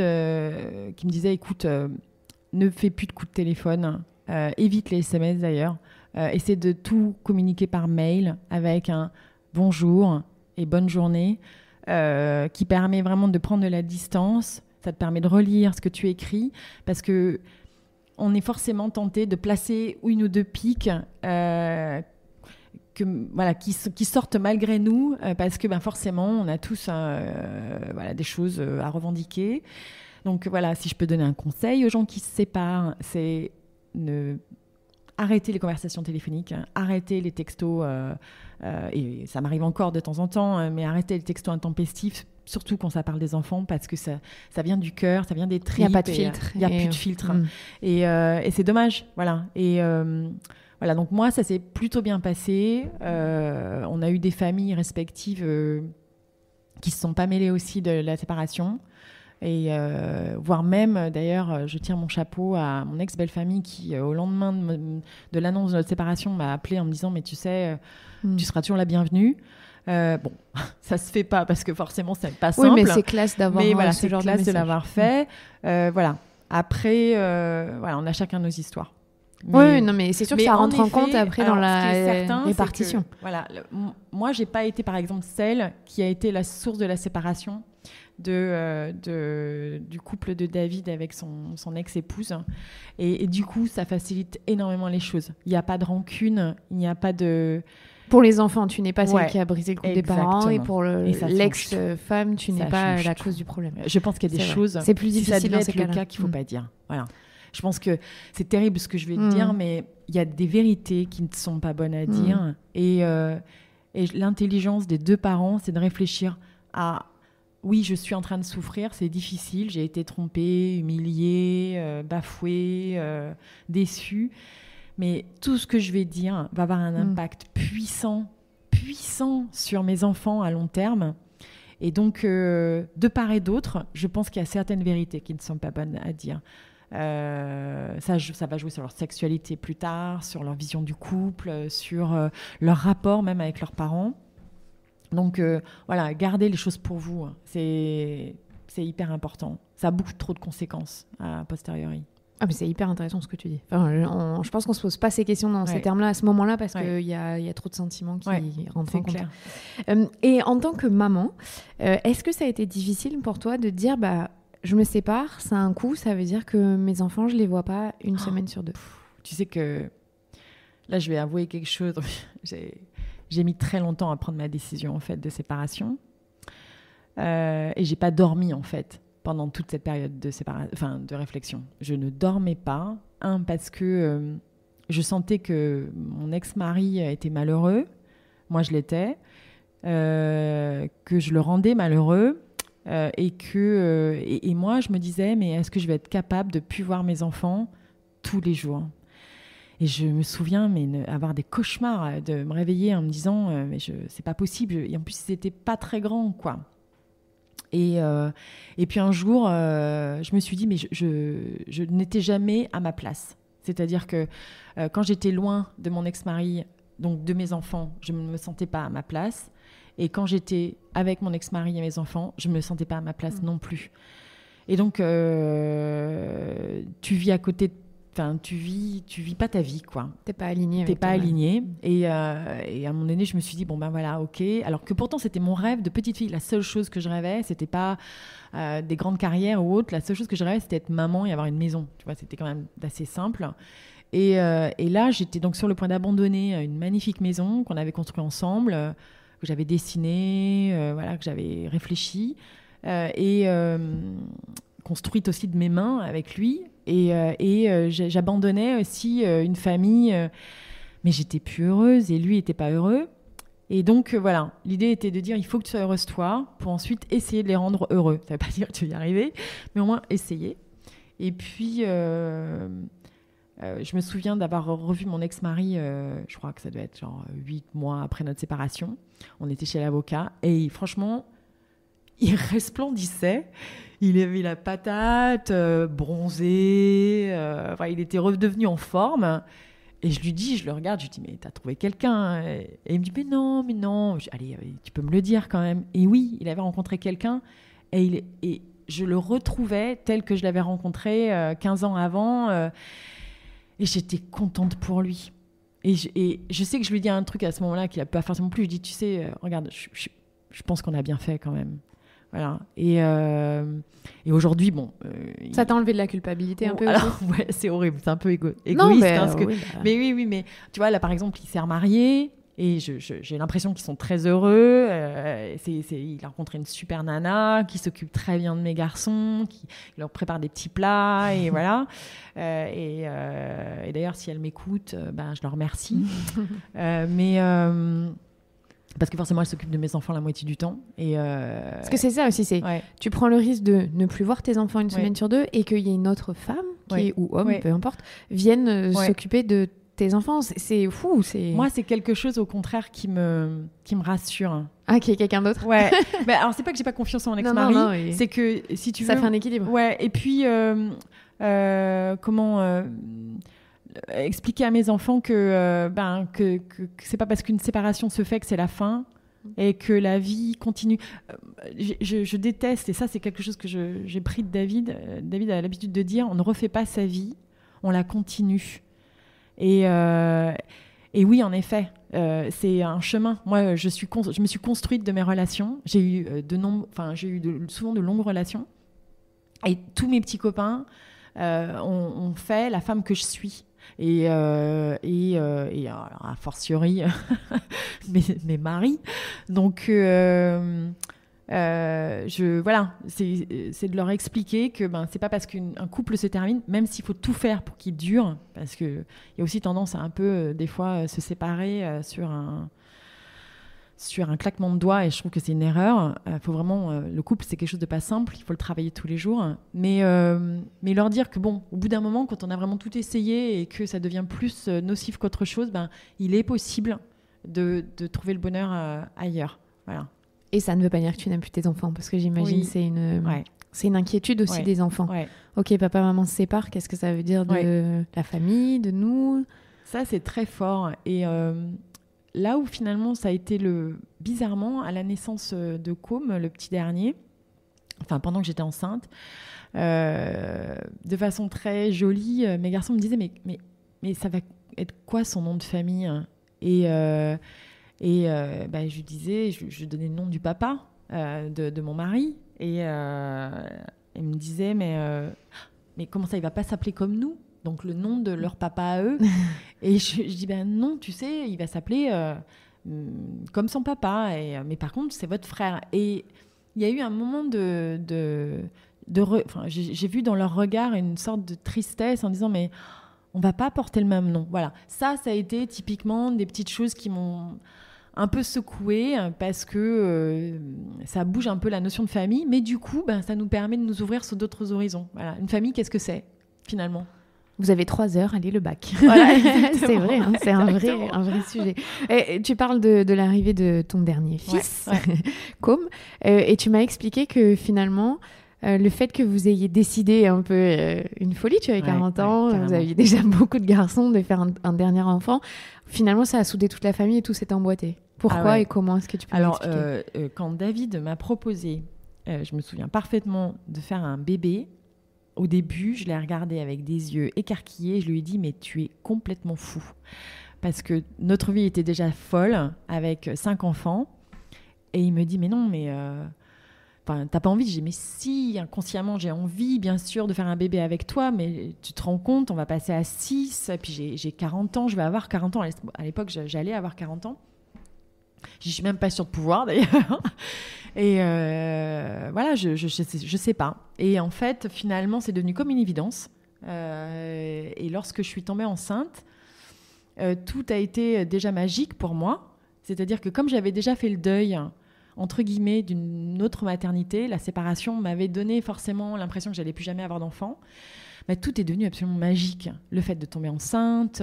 qui me disait écoute, ne fais plus de coups de téléphone, évite les SMS d'ailleurs, essaie de tout communiquer par mail avec un bonjour et bonne journée qui permet vraiment de prendre de la distance. Ça te permet de relire ce que tu écris parce que on est forcément tenté de placer une ou deux piques qui sortent malgré nous parce que forcément on a tous des choses à revendiquer. Donc voilà, si je peux donner un conseil aux gens qui se séparent, c'est arrêter les conversations téléphoniques, arrêter les textos, et ça m'arrive encore de temps en temps, mais arrêter les textos intempestifs, surtout quand ça parle des enfants, parce que ça vient du cœur, ça vient des tripes. Il n'y a pas de filtre. Il n'y a plus de filtre. Et c'est dommage. Voilà. Et voilà, donc moi, ça s'est plutôt bien passé. On a eu des familles respectives qui ne se sont pas mêlées aussi de la séparation. Et voire même, d'ailleurs, je tire mon chapeau à mon ex-belle-famille qui, au lendemain de l'annonce de notre séparation, m'a appelé en me disant « Mais tu sais, tu seras toujours la bienvenue ». Bon, ça se fait pas parce que forcément, c'est pas simple. Oui, mais c'est classe d'avoir ce genre de message. De l'avoir fait. Voilà. Après, on a chacun nos histoires. Oui, non, mais c'est sûr que ça rentre en compte après dans la répartition. Moi, j'ai pas été, par exemple, celle qui a été la source de la séparation du couple de David avec son ex-épouse. Et du coup, ça facilite énormément les choses. Il n'y a pas de rancune, il n'y a pas de... Pour les enfants, tu n'es pas celle qui a brisé le couple des parents, et pour l'ex-femme, tu n'es pas la cause du problème. Je pense qu'il y a des choses... C'est plus difficile dans ces cas-là. C'est le cas qu'il ne faut pas dire. Voilà. Je pense que c'est terrible ce que je vais te dire, mais il y a des vérités qui ne sont pas bonnes à dire. Et l'intelligence des deux parents, c'est de réfléchir à... Oui, je suis en train de souffrir, c'est difficile, j'ai été trompée, humiliée, bafouée, déçue. Mais tout ce que je vais dire va avoir un impact puissant sur mes enfants à long terme. Et donc, de part et d'autre, je pense qu'il y a certaines vérités qui ne sont pas bonnes à dire. Ça va jouer sur leur sexualité plus tard, sur leur vision du couple, sur leur rapport même avec leurs parents. Donc voilà, gardez les choses pour vous, c'est hyper important. Ça a beaucoup trop de conséquences a posteriori. Ah, mais c'est hyper intéressant ce que tu dis. Enfin, je pense qu'on ne se pose pas ces questions dans ces termes-là à ce moment-là parce qu'il y a trop de sentiments qui rentrent en compte. Et en tant que maman, est-ce que ça a été difficile pour toi de dire je me sépare, ça a un coût, ça veut dire que mes enfants, je ne les vois pas une semaine sur deux? Tu sais que là, je vais avouer quelque chose. J'ai mis très longtemps à prendre ma décision en fait, de séparation. Et je n'ai pas dormi en fait, pendant toute cette période de réflexion. Je ne dormais pas. Parce que je sentais que mon ex-mari était malheureux. Moi, je l'étais. Que je le rendais malheureux. Et moi, je me disais, mais est-ce que je vais être capable de ne plus voir mes enfants tous les jours ? Et je me souviens avoir des cauchemars, de me réveiller en me disant mais c'est pas possible. Et en plus, ils n'étaient pas très grands, quoi. Et puis un jour, je me suis dit, mais je n'étais jamais à ma place. C'est-à-dire que quand j'étais loin de mon ex-mari, donc de mes enfants, je ne me sentais pas à ma place. Et quand j'étais avec mon ex-mari et mes enfants, je ne me sentais pas à ma place non plus. Et donc, tu vis à côté tu vis pas ta vie, quoi. T'es pas aligné. T'es pas aligné. Et à un moment donné, je me suis dit, bon ben voilà, ok. Alors que pourtant, c'était mon rêve de petite fille. La seule chose que je rêvais, c'était pas des grandes carrières ou autres. La seule chose que je rêvais, c'était être maman et avoir une maison. Tu vois, c'était quand même assez simple. Et là, j'étais donc sur le point d'abandonner une magnifique maison qu'on avait construite ensemble, que j'avais dessinée, que j'avais réfléchie, et construite aussi de mes mains avec lui. Et j'abandonnais aussi une famille, mais j'étais plus heureuse et lui était pas heureux. Et donc voilà, l'idée était de dire il faut que tu sois heureuse toi pour ensuite essayer de les rendre heureux. Ça veut pas dire que tu vas y arriver, mais au moins essayer. Et puis je me souviens d'avoir revu mon ex-mari, je crois que ça doit être genre 8 mois après notre séparation. On était chez l'avocat et franchement, il resplendissait. Il avait la patate, bronzé, il était redevenu en forme. Et je lui dis, je le regarde, je lui dis, mais t'as trouvé quelqu'un? Et il me dit, mais non. Allez, tu peux me le dire quand même. Et oui, il avait rencontré quelqu'un et je le retrouvais tel que je l'avais rencontré 15 ans avant. Et j'étais contente pour lui. Et je sais que je lui dis un truc à ce moment-là qui n'a pas forcément plu. Je dis, tu sais, regarde, je pense qu'on a bien fait quand même. Voilà. Et aujourd'hui, bon... ça t'a enlevé de la culpabilité un peu aussi. Alors, ouais, c'est horrible, c'est un peu égoïste. Non, mais, mais oui, mais tu vois, là, par exemple, il s'est remarié et j'ai l'impression qu'ils sont très heureux. Il a rencontré une super nana qui s'occupe très bien de mes garçons, qui leur prépare des petits plats, et voilà. Et d'ailleurs, si elle m'écoute, je leur remercie. Parce que forcément, elle s'occupe de mes enfants la moitié du temps. Parce que c'est ça aussi, tu prends le risque de ne plus voir tes enfants une semaine sur deux et qu'il y ait une autre femme, ou homme, peu importe, vienne s'occuper de tes enfants. C'est fou. Moi, c'est quelque chose, au contraire, qui me rassure. Ah, qu'il y ait quelqu'un d'autre. Ouais. Alors, c'est pas que j'ai pas confiance en mon ex-mari, non, c'est que, si tu veux... Ça fait un équilibre. Ouais, et puis, expliquer à mes enfants que c'est pas parce qu'une séparation se fait que c'est la fin et que la vie continue. Je déteste, et ça c'est quelque chose que j'ai pris de David. David a l'habitude de dire, on ne refait pas sa vie, on la continue. Et oui, en effet, c'est un chemin. Moi, je me suis construite de mes relations. J'ai eu souvent de longues relations, et tous mes petits copains ont fait la femme que je suis. Et alors, a fortiori mes maris. Donc voilà, c'est de leur expliquer que c'est pas parce qu'un couple se termine, même s'il faut tout faire pour qu'il dure, parce qu'il y a aussi tendance à un peu des fois se séparer sur un claquement de doigts, et je trouve que c'est une erreur. Faut vraiment, le couple, c'est quelque chose de pas simple, il faut le travailler tous les jours, mais leur dire que bon, au bout d'un moment, quand on a vraiment tout essayé et que ça devient plus nocif qu'autre chose, il est possible de trouver le bonheur ailleurs. Voilà. Et ça ne veut pas dire que tu n'aimes plus tes enfants, parce que j'imagine c'est une inquiétude aussi des enfants. Ouais. Ok, papa, maman se séparent, qu'est-ce que ça veut dire de la famille, de nous? Ça, c'est très fort. Et là où finalement ça a été bizarrement à la naissance de Com, le petit dernier, pendant que j'étais enceinte, de façon très jolie, mes garçons me disaient mais ça va être quoi son nom de famille? Et je lui disais, je donnais le nom du papa de mon mari, et il me disait mais comment ça, il va pas s'appeler comme nous? Donc le nom de leur papa à eux. Et je dis non, tu sais, il va s'appeler comme son papa, mais par contre c'est votre frère. Et il y a eu un moment j'ai vu dans leur regard une sorte de tristesse en disant mais on va pas porter le même nom. Voilà, ça a été typiquement des petites choses qui m'ont un peu secouée, parce que ça bouge un peu la notion de famille, mais du coup ça nous permet de nous ouvrir sur d'autres horizons. Voilà, une famille, qu'est-ce que c'est finalement? Vous avez 3 heures, allez, le bac. Voilà, c'est vrai, c'est un vrai sujet. Et tu parles de l'arrivée de ton dernier fils, Com, et tu m'as expliqué que finalement, le fait que vous ayez décidé un peu une folie, tu avais 40 ans, vous aviez déjà beaucoup de garçons, de faire un dernier enfant, finalement ça a soudé toute la famille et tout s'est emboîté. Pourquoi et comment est-ce que tu peux m'expliquer? Quand David m'a proposé, je me souviens parfaitement, de faire un bébé, au début, je l'ai regardé avec des yeux écarquillés. Je lui ai dit, mais tu es complètement fou. Parce que notre vie était déjà folle, avec 5 enfants. Et il me dit, mais non, mais... t'as pas envie? J'ai dit, mais si, inconsciemment, j'ai envie, bien sûr, de faire un bébé avec toi, mais tu te rends compte, on va passer à 6, et puis j'ai 40 ans, je vais avoir 40 ans. À l'époque, j'allais avoir 40 ans. Je suis même pas sûre de pouvoir, d'ailleurs. Et voilà, je sais pas. Et en fait, finalement, c'est devenu comme une évidence. Et lorsque je suis tombée enceinte, tout a été déjà magique pour moi. C'est-à-dire que comme j'avais déjà fait le deuil, entre guillemets, d'une autre maternité, la séparation m'avait donné forcément l'impression que j'allais plus jamais avoir d'enfant. Mais tout est devenu absolument magique. Le fait de tomber enceinte,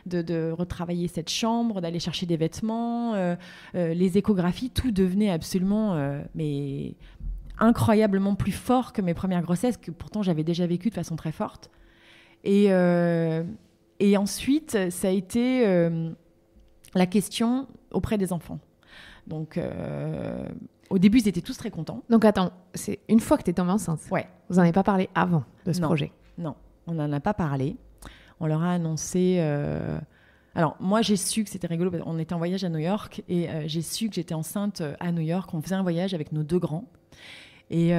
de retravailler cette chambre, d'aller chercher des vêtements, les échographies, tout devenait absolument mais incroyablement plus fort que mes premières grossesses, que pourtant j'avais déjà vécu de façon très forte. Et ensuite, ça a été la question auprès des enfants. Donc, au début, ils étaient tous très contents. Donc, attends, c'est une fois que tu es tombée enceinte. Ouais. Vous n'en avez pas parlé avant de ce projet? Non, on n'en a pas parlé. On leur a annoncé... Alors, moi, j'ai su que c'était rigolo. On était en voyage à New York et j'ai su que j'étais enceinte à New York. On faisait un voyage avec nos 2 grands. Et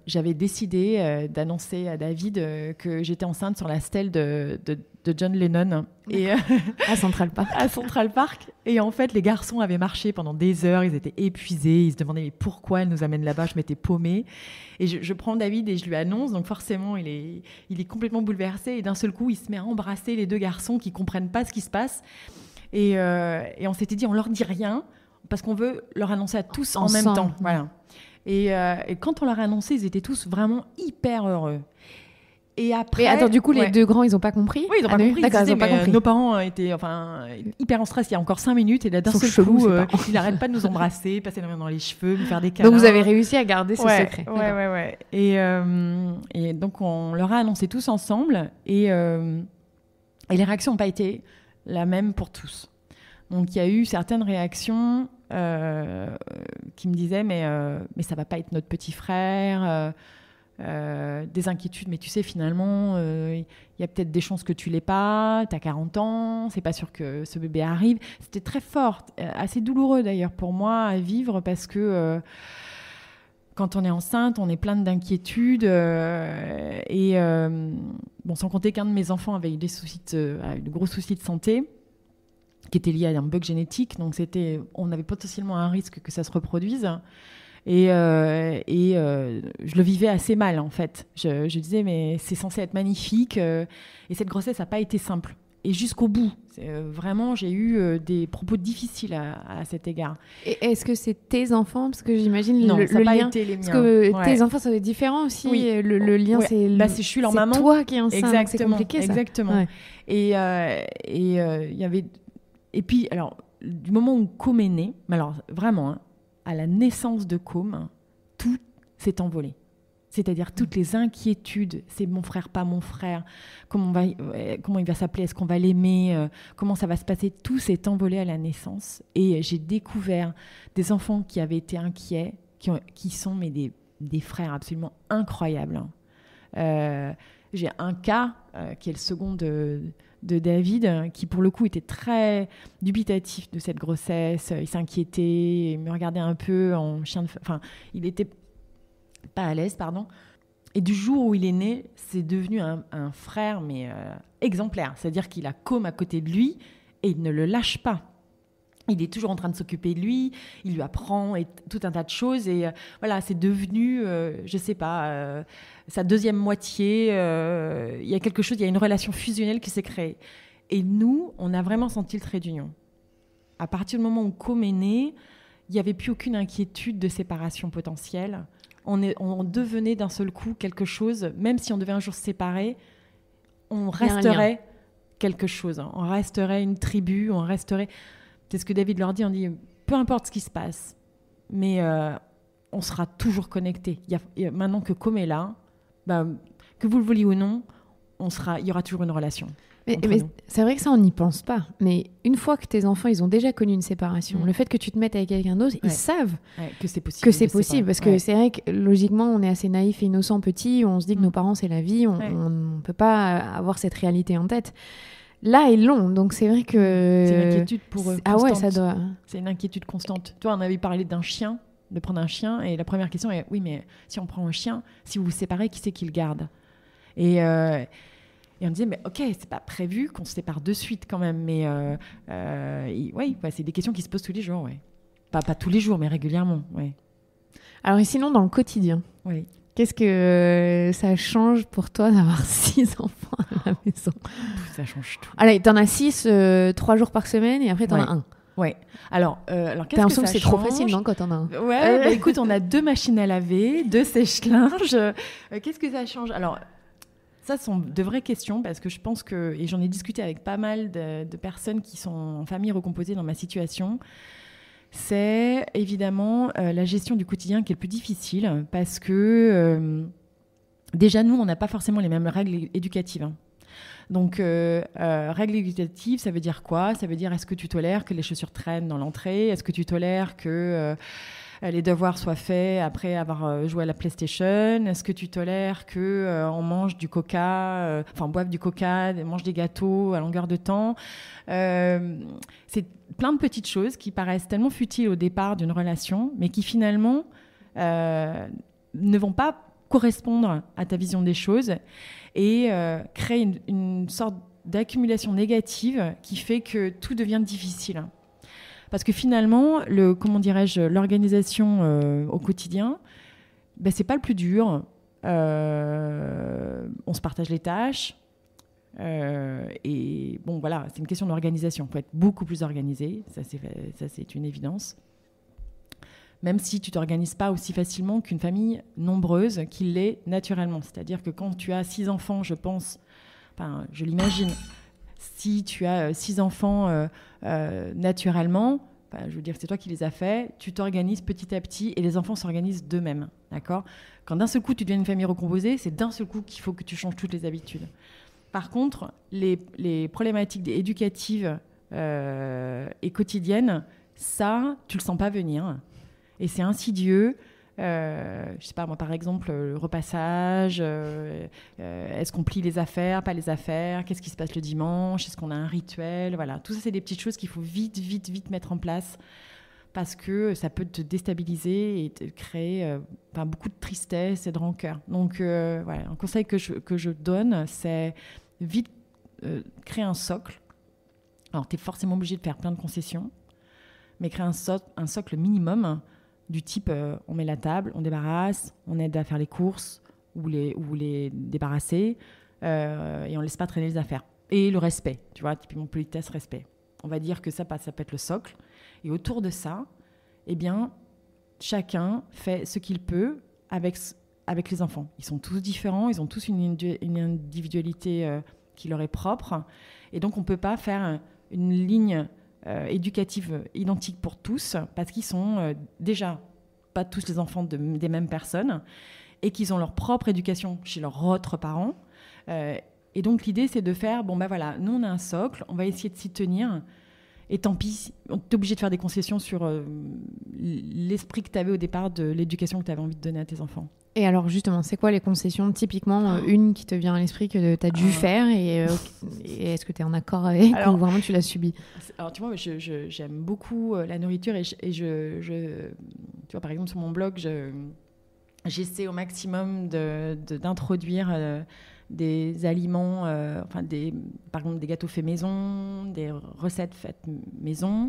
j'avais décidé d'annoncer à David que j'étais enceinte sur la stèle de John Lennon. Et, à Central Park. À Central Park. Et en fait, les garçons avaient marché pendant des heures. Ils étaient épuisés. Ils se demandaient mais pourquoi elle nous amène là-bas. Je m'étais paumée. Et je prends David et je lui annonce. Donc forcément, il est complètement bouleversé. Et d'un seul coup, il se met à embrasser les 2 garçons qui ne comprennent pas ce qui se passe. Et on s'était dit, on ne leur dit rien parce qu'on veut leur annoncer à tous en même temps. Voilà. Et quand on leur a annoncé, ils étaient tous vraiment hyper heureux. Et après... Mais attends, du coup, les 2 grands, ils n'ont pas compris? Oui, ils n'ont pas compris. D'accord, ils n'ont pas compris. Nos parents étaient hyper en stress il y a encore 5 minutes. Et là, d'un seul coup, ils n'arrêtent pas de nous embrasser, passer la main dans les cheveux, me faire des câlins. Donc, vous avez réussi à garder ce secret. Ouais. Et donc, on leur a annoncé tous ensemble. Et les réactions n'ont pas été la même pour tous. Donc, il y a eu certaines réactions qui me disaient mais ça va pas être notre petit frère, des inquiétudes, mais tu sais finalement il y a peut-être des chances que tu l'aies pas, t'as 40 ans, c'est pas sûr que ce bébé arrive. C'était très fort, assez douloureux d'ailleurs pour moi à vivre parce que quand on est enceinte, on est plein d'inquiétudes sans compter qu'un de mes enfants avait eu de gros soucis de santé qui était lié à un bug génétique, donc on avait potentiellement un risque que ça se reproduise. Et je le vivais assez mal, en fait. Je disais, mais c'est censé être magnifique. Et cette grossesse n'a pas été simple. Et jusqu'au bout. Vraiment, j'ai eu des propos difficiles à cet égard. Et est-ce que c'est tes enfants? Parce que j'imagine non, ça n'a pas lien... été les miens. Parce que tes enfants, ça va être différent aussi. Oui. Le lien, c'est... je suis leur maman. C'est toi qui es enceinte. Exactement. C'est compliqué, ça. Exactement. Ouais. Et il y avait... Et puis, alors, du moment où Com est né, mais alors vraiment, à la naissance de Com, tout s'est envolé. C'est-à-dire toutes les inquiétudes, c'est mon frère, pas mon frère, comment il va s'appeler, est-ce qu'on va l'aimer, comment ça va se passer, tout s'est envolé à la naissance. Et j'ai découvert des enfants qui avaient été inquiets, qui sont des frères absolument incroyables. J'ai un cas qui est le second de David, qui pour le coup était très dubitatif de cette grossesse. Il s'inquiétait, il me regardait un peu en chien de... Enfin, il était pas à l'aise, pardon. Et du jour où il est né, c'est devenu un frère, mais exemplaire. C'est-à-dire qu'il a Com à côté de lui et il ne le lâche pas. Il est toujours en train de s'occuper de lui, il lui apprend et tout un tas de choses. Et voilà, c'est devenu, je sais pas, sa deuxième moitié. Il y a quelque chose, il y a une relation fusionnelle qui s'est créée. Et nous, on a vraiment senti le trait d'union. À partir du moment où Com est né, il n'y avait plus aucune inquiétude de séparation potentielle. On devenait d'un seul coup quelque chose, même si on devait un jour se séparer, on resterait quelque chose. On resterait une tribu, on resterait... C'est ce que David leur dit, on dit, peu importe ce qui se passe, mais on sera toujours connectés. Maintenant que Com est là, que vous le vouliez ou non, il y aura toujours une relation. Mais c'est vrai que ça, on n'y pense pas. Mais une fois que tes enfants, ils ont déjà connu une séparation, le fait que tu te mettes avec quelqu'un d'autre, ils savent que c'est possible. Que c'est possible. Parce que c'est vrai que logiquement, on est assez naïf et innocent petit. On se dit que nos parents, c'est la vie. On ne peut pas avoir cette réalité en tête. Là, ils l'ont. Donc c'est vrai que... C'est une inquiétude pour eux. Ah ouais, ça doit... C'est une inquiétude constante. Toi, on avait parlé d'un chien, de prendre un chien. Et la première question est, oui, mais si on prend un chien, si vous vous séparez, qui c'est qui le garde ? Et on disait, mais ok, c'est pas prévu qu'on se sépare de suite quand même. Mais c'est des questions qui se posent tous les jours. Ouais. Pas tous les jours, mais régulièrement. Ouais. Alors, et sinon, dans le quotidien, qu'est-ce que ça change pour toi d'avoir 6 enfants à la maison ? Ça change tout. Allez, t'en as 6, 3 jours par semaine, et après t'en as 1. Ouais. Alors qu'est-ce T'as l'impression que c'est change ? trop facile, non, quand t'en as un ? Ouais, écoute, on a 2 machines à laver, 2 sèche-linges. Qu'est-ce que ça change ? Alors, ça sont de vraies questions parce que je pense que, et j'en ai discuté avec pas mal de personnes qui sont en famille recomposée dans ma situation, c'est évidemment la gestion du quotidien qui est le plus difficile parce que déjà, nous, on n'a pas forcément les mêmes règles éducatives. Hein. Donc, règles éducatives, ça veut dire quoi ? Ça veut dire, est-ce que tu tolères que les chaussures traînent dans l'entrée ? Est-ce que tu tolères que les devoirs soient faits après avoir joué à la PlayStation ? Est-ce que tu tolères qu'on mange du coca, boive du coca, mange des gâteaux à longueur de temps ? C'est plein de petites choses qui paraissent tellement futiles au départ d'une relation, mais qui finalement ne vont pas correspondre à ta vision des choses et créer une sorte d'accumulation négative qui fait que tout devient difficile. Parce que finalement, l'organisation au quotidien, c'est pas le plus dur. On se partage les tâches. Et bon, voilà, c'est une question d'organisation. Il faut être beaucoup plus organisé. Ça, c'est une évidence. Même si tu ne t'organises pas aussi facilement qu'une famille nombreuse qui l'est naturellement. C'est-à-dire que quand tu as 6 enfants, je l'imagine, si tu as 6 enfants naturellement, je veux dire, c'est toi qui les as faits, tu t'organises petit à petit et les enfants s'organisent d'eux-mêmes. D'accord ? Quand d'un seul coup, tu deviens une famille recomposée, c'est d'un seul coup qu'il faut que tu changes toutes les habitudes. Par contre, les problématiques éducatives et quotidiennes, ça, tu ne le sens pas venir. Et c'est insidieux. Je sais pas, moi, par exemple, le repassage, est-ce qu'on plie les affaires, pas les affaires, qu'est-ce qui se passe le dimanche, est-ce qu'on a un rituel, voilà. Tout ça, c'est des petites choses qu'il faut vite mettre en place parce que ça peut te déstabiliser et te créer beaucoup de tristesse et de rancœur. Donc, voilà, un conseil que je donne, c'est vite créer un socle. Alors, tu es forcément obligé de faire plein de concessions, mais créer un socle minimum du type on met la table, on débarrasse, on aide à faire les courses ou les débarrasser et on ne laisse pas traîner les affaires. Et le respect, tu vois, typiquement politesse, respect. On va dire que ça peut être le socle. Et autour de ça, eh bien, chacun fait ce qu'il peut avec les enfants. Ils sont tous différents, ils ont tous une individualité qui leur est propre. Et donc, on ne peut pas faire une ligne éducative identique pour tous parce qu'ils sont déjà pas tous les enfants des mêmes personnes et qu'ils ont leur propre éducation chez leurs autres parents. Et donc, l'idée, c'est de faire, nous, on a un socle, on va essayer de s'y tenir. Et tant pis, on est obligé de faire des concessions sur l'esprit que tu avais au départ de l'éducation que tu avais envie de donner à tes enfants. Et alors justement, c'est quoi les concessions ? Typiquement, une qui te vient à l'esprit que tu as dû faire et est-ce que tu es en accord avec ou vraiment tu l'as subi ? Alors tu vois, j'aime beaucoup la nourriture et tu vois, par exemple sur mon blog, j'essaie au maximum d'introduire des aliments, par exemple des gâteaux faits maison, des recettes faites maison,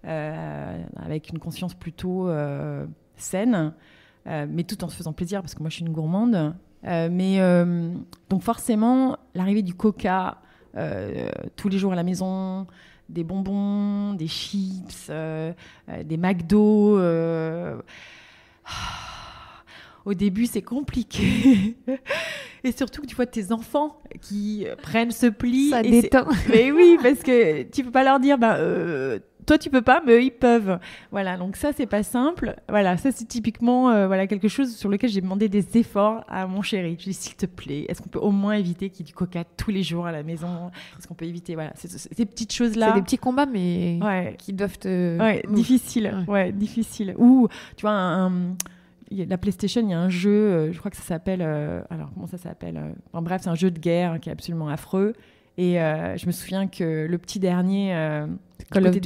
avec une conscience plutôt saine, mais tout en se faisant plaisir, parce que moi je suis une gourmande. Donc forcément, l'arrivée du coca tous les jours à la maison, des bonbons, des chips, des McDo... Au début, c'est compliqué. Et surtout, tu vois tes enfants qui prennent ce pli. Ça détend. Mais oui, parce que tu peux pas leur dire, toi tu peux pas, mais eux ils peuvent. Voilà, donc ça c'est pas simple. Voilà, ça c'est typiquement quelque chose sur lequel j'ai demandé des efforts à mon chéri. Je lui ai dit s'il te plaît, est-ce qu'on peut au moins éviter qu'il y ait du coca tous les jours à la maison? Est-ce qu'on peut éviter ces petites choses là? C'est des petits combats mais qui doivent te difficiles. Ouais, difficiles. Ou tu vois la PlayStation, il y a un jeu, je crois que ça s'appelle alors comment ça s'appelle bref, c'est un jeu de guerre qui est absolument affreux. Et je me souviens que le petit dernier Call of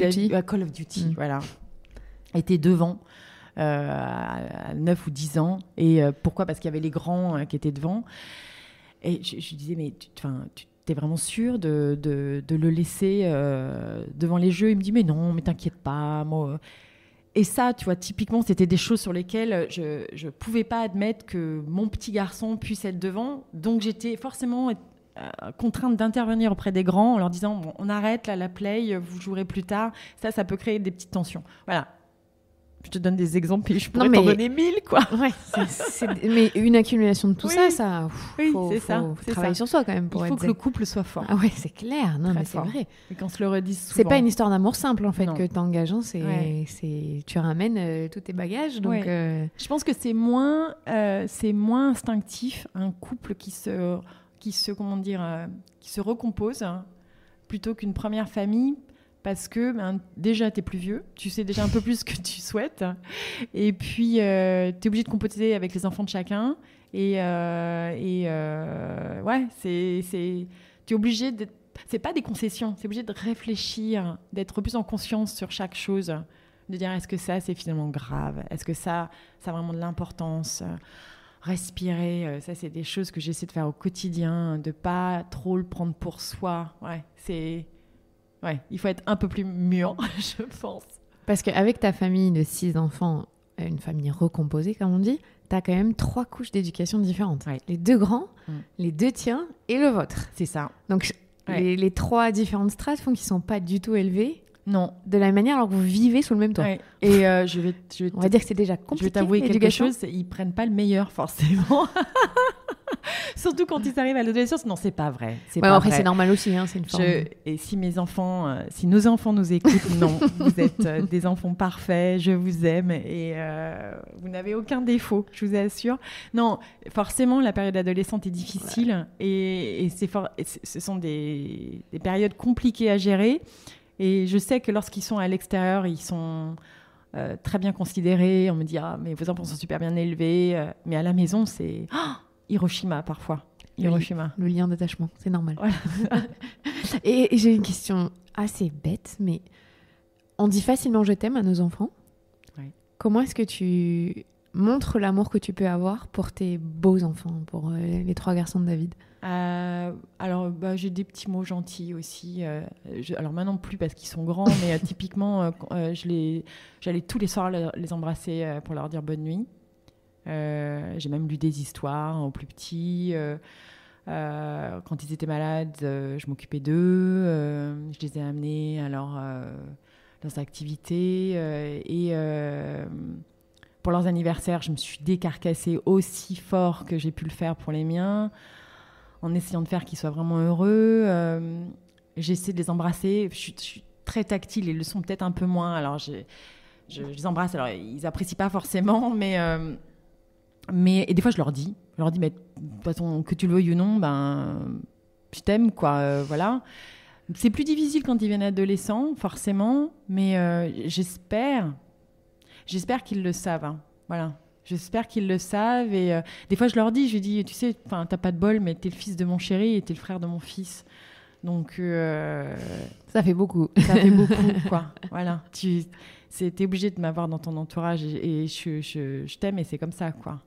Duty, voilà, était devant à 9 ou 10 ans. Et pourquoi? Parce qu'il y avait les grands qui étaient devant. Et je disais, mais tu es vraiment sûr de le laisser devant les jeux? Il me dit, mais non, mais t'inquiète pas, moi. Et ça, tu vois, typiquement, c'était des choses sur lesquelles je pouvais pas admettre que mon petit garçon puisse être devant. Donc j'étais forcément contrainte d'intervenir auprès des grands en leur disant bon, on arrête là, la play, vous jouerez plus tard. Ça peut créer des petites tensions. Voilà. Je te donne des exemples et je pourrais t'en donner 1000, quoi. Ouais, mais une accumulation de tout ça, faut travailler sur soi quand même. Il faut que le couple soit fort. Ah ouais, c'est clair. Non, mais c'est vrai. Et qu'on se le redise souvent. C'est pas une histoire d'amour simple en fait que t'es engageant. Tu ramènes tous tes bagages. Donc, je pense que c'est moins instinctif un couple qui se recompose plutôt qu'une première famille. Parce que déjà, tu es plus vieux, tu sais déjà un peu plus ce que tu souhaites. Et puis, tu es obligé de composer avec les enfants de chacun. Tu es obligé de... C'est pas des concessions, c'est obligé de réfléchir, d'être plus en conscience sur chaque chose. De dire, est-ce que ça, c'est finalement grave? Est-ce que ça a vraiment de l'importance? Respirer, ça, c'est des choses que j'essaie de faire au quotidien, de pas trop le prendre pour soi. Il faut être un peu plus mûr, je pense. Parce qu'avec ta famille de 6 enfants, une famille recomposée, comme on dit, tu as quand même 3 couches d'éducation différentes. Ouais. Les 2 grands, les 2 tiens et le vôtre. C'est ça. Donc, les 3 différentes strates font qu'ils ne sont pas du tout élevés. Non. De la même manière, alors que vous vivez sous le même toit. Ouais. Et on va dire que c'est déjà compliqué. Je vais t'avouer quelque chose, ils prennent pas le meilleur, forcément. Surtout quand ils arrivent à l'adolescence. Non, c'est pas vrai. Après, c'est normal aussi. C'est une forme. Et si nos enfants nous écoutent, non, vous êtes des enfants parfaits, je vous aime et vous n'avez aucun défaut, je vous assure. Non, forcément, la période adolescente est difficile et ce sont des périodes compliquées à gérer. Et je sais que lorsqu'ils sont à l'extérieur, ils sont très bien considérés. On me dit mais vos enfants sont super bien élevés. Mais à la maison, c'est Hiroshima parfois. Hiroshima. Le lien d'attachement, c'est normal. Voilà. Et j'ai une question assez bête, mais on dit facilement je t'aime à nos enfants. Ouais. Comment est-ce que tu montres l'amour que tu peux avoir pour tes beaux enfants, pour les 3 garçons de David? Alors, j'ai des petits mots gentils aussi. Alors maintenant plus parce qu'ils sont grands, mais typiquement, j'allais tous les soirs les embrasser pour leur dire bonne nuit. J'ai même lu des histoires aux plus petits. Quand ils étaient malades, je m'occupais d'eux. Je les ai amenés à leurs activités. Pour leurs anniversaires, je me suis décarcassée aussi fort que j'ai pu le faire pour les miens, en essayant de faire qu'ils soient vraiment heureux. J'essaie de les embrasser. Je suis très tactile, ils le sont peut-être un peu moins. Alors, je les embrasse. Alors, ils n'apprécient pas forcément, mais et des fois, je leur dis, mais de toute façon, que tu le veuilles ou non, je t'aime, quoi. Voilà. C'est plus difficile quand ils viennent adolescents, forcément, mais j'espère qu'ils le savent. Hein. Voilà. J'espère qu'ils le savent. Et des fois, je leur dis, tu sais, t'as pas de bol, mais t'es le fils de mon chéri et t'es le frère de mon fils. Donc, ça fait beaucoup. Ça fait beaucoup, quoi. Voilà. T'es obligé de m'avoir dans ton entourage et je t'aime et c'est comme ça, quoi.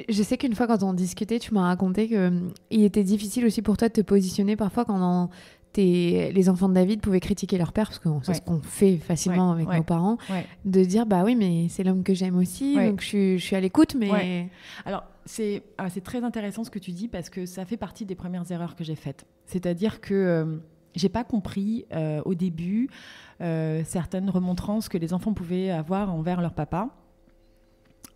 Je sais qu'une fois, quand on discutait, tu m'as raconté qu'il était difficile aussi pour toi de te positionner parfois quand les enfants de David pouvaient critiquer leur père, parce que c'est ce qu'on fait facilement avec nos parents, de dire bah oui, mais c'est l'homme que j'aime aussi, donc je suis à l'écoute. Mais alors c'est très intéressant ce que tu dis, parce que ça fait partie des premières erreurs que j'ai faites. C'est-à-dire que j'ai pas compris au début certaines remontrances que les enfants pouvaient avoir envers leur papa,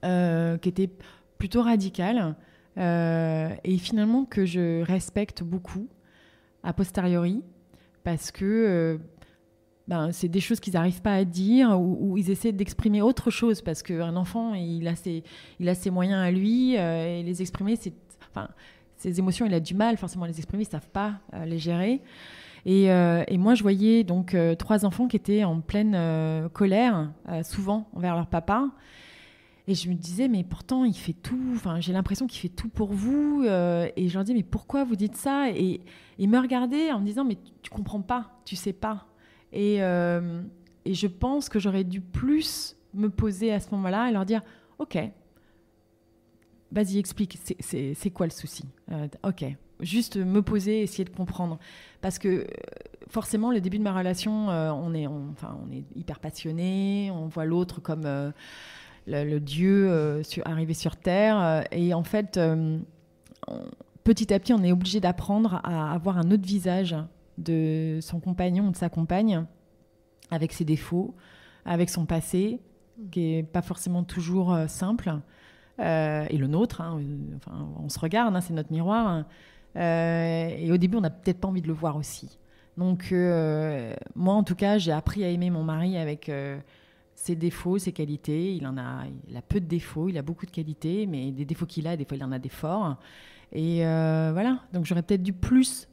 qui étaient plutôt radicales, et finalement que je respecte beaucoup a posteriori, parce que c'est des choses qu'ils n'arrivent pas à dire ou ils essaient d'exprimer autre chose parce qu'un enfant, il a ses moyens à lui et les exprimer, ses émotions, il a du mal forcément à les exprimer, ils ne savent pas les gérer. Et moi, je voyais donc 3 enfants qui étaient en pleine colère, souvent envers leur papa. Et je me disais, mais pourtant, il fait tout. Enfin, j'ai l'impression qu'il fait tout pour vous. Et je leur dis, mais pourquoi vous dites ça ? Et ils me regardaient en me disant, mais tu comprends pas, tu sais pas. Et je pense que j'aurais dû plus me poser à ce moment-là et leur dire, ok, vas-y, explique, c'est quoi le souci ? Ok, juste me poser, essayer de comprendre. Parce que forcément, le début de ma relation, on est hyper passionné, on voit l'autre comme le Dieu arrivé sur Terre. Et en fait, petit à petit, on est obligé d'apprendre à avoir un autre visage de son compagnon ou de sa compagne, avec ses défauts, avec son passé, qui n'est pas forcément toujours simple. Et le nôtre, on se regarde, c'est notre miroir. Et au début, on n'a peut-être pas envie de le voir aussi. Donc, moi, en tout cas, j'ai appris à aimer mon mari avec ses défauts, ses qualités. Il a peu de défauts, il a beaucoup de qualités, mais des défauts qu'il a, des fois, il en a des forts. Et voilà, donc j'aurais peut-être dû plus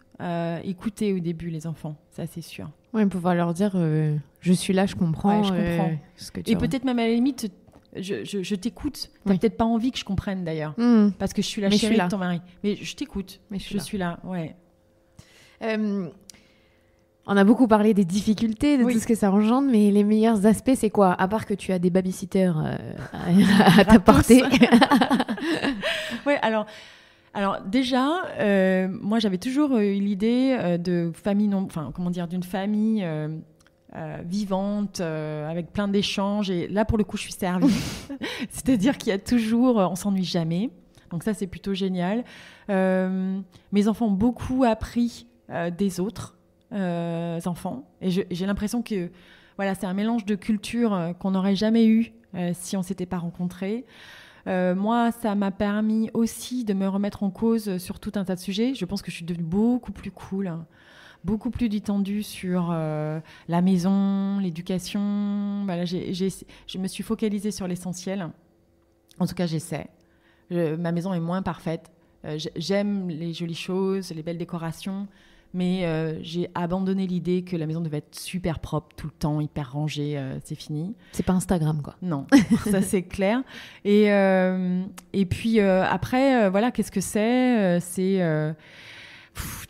écouter au début les enfants, ça c'est sûr. Oui, pouvoir leur dire je suis là, je comprends. Ouais, je comprends. Ce que et peut-être même à la limite, je t'écoute. T'as peut-être pas envie que je comprenne d'ailleurs, parce que je suis la chérie de ton mari. Mais je t'écoute, je suis là. Ouais. On a beaucoup parlé des difficultés, de tout ce que ça engendre, mais les meilleurs aspects, c'est quoi ? À part que tu as des babysitters à t'apporter. Oui, alors déjà, moi j'avais toujours eu l'idée de famille, d'une famille vivante, avec plein d'échanges. Et là, pour le coup, je suis servie. C'est-à-dire qu'il y a toujours, on s'ennuie jamais. Donc ça, c'est plutôt génial. Mes enfants ont beaucoup appris des autres enfants. Et j'ai l'impression que c'est un mélange de cultures qu'on n'aurait jamais eu si on ne s'était pas rencontrés. Moi, ça m'a permis aussi de me remettre en cause sur tout un tas de sujets. Je pense que je suis devenue beaucoup plus cool, beaucoup plus détendue sur la maison, l'éducation. Je me suis focalisée sur l'essentiel. En tout cas, j'essaie. Ma maison est moins parfaite. J'aime les jolies choses, les belles décorations. Mais j'ai abandonné l'idée que la maison devait être super propre tout le temps, hyper rangée, c'est fini. C'est pas Instagram, quoi. Non, ça c'est clair. Et puis après, qu'est-ce que c'est ? C'est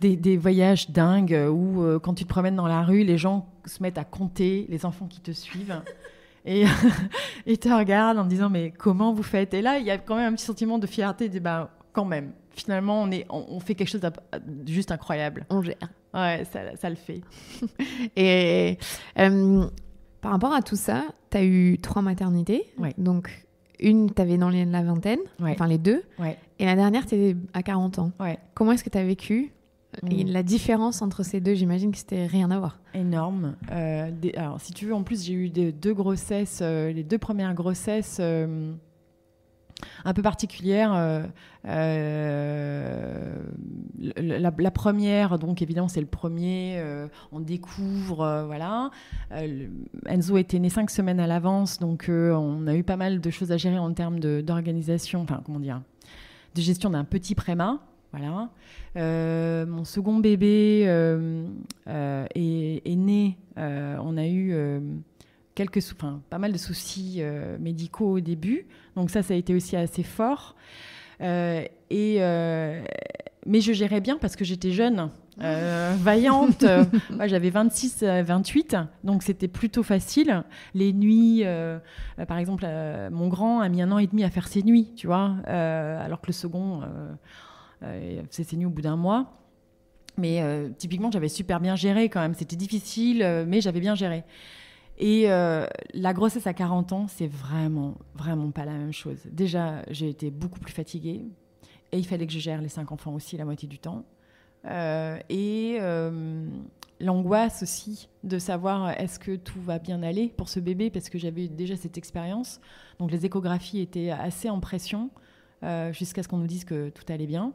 des voyages dingues où quand tu te promènes dans la rue, les gens se mettent à compter les enfants qui te suivent. Et te regardent en te disant, mais comment vous faites ? Et là, il y a quand même un petit sentiment de fierté, quand même. Finalement, on fait quelque chose de juste incroyable. On gère. Ouais, ça le fait. Et par rapport à tout ça, tu as eu 3 maternités. Ouais. Donc, une, tu avais dans la vingtaine, enfin les 2. Ouais. Et la dernière, tu étais à 40 ans. Ouais. Comment est-ce que tu as vécu et la différence entre ces deux, j'imagine que c'était rien à voir. Énorme. Alors, si tu veux, en plus, j'ai eu 2 grossesses, les 2 premières grossesses... un peu particulière. La première, donc évidemment, c'est le premier. On découvre, voilà. Enzo était né 5 semaines à l'avance, donc on a eu pas mal de choses à gérer en termes d'organisation, de gestion d'un petit préma. Voilà. Mon second bébé est né. On a eu... pas mal de soucis médicaux au début. Donc ça a été aussi assez fort. Mais je gérais bien parce que j'étais jeune, vaillante. Moi, j'avais 26, 28, donc c'était plutôt facile. Les nuits, par exemple, mon grand a mis 1 an et demi à faire ses nuits, tu vois, alors que le second faisait ses nuits au bout d'1 mois. Mais typiquement, j'avais super bien géré quand même. C'était difficile, mais j'avais bien géré. Et la grossesse à 40 ans, c'est vraiment, vraiment pas la même chose. Déjà, j'ai été beaucoup plus fatiguée et il fallait que je gère les 5 enfants aussi la moitié du temps. L'angoisse aussi de savoir est-ce que tout va bien aller pour ce bébé, parce que j'avais déjà cette expérience. Donc les échographies étaient assez en pression jusqu'à ce qu'on nous dise que tout allait bien.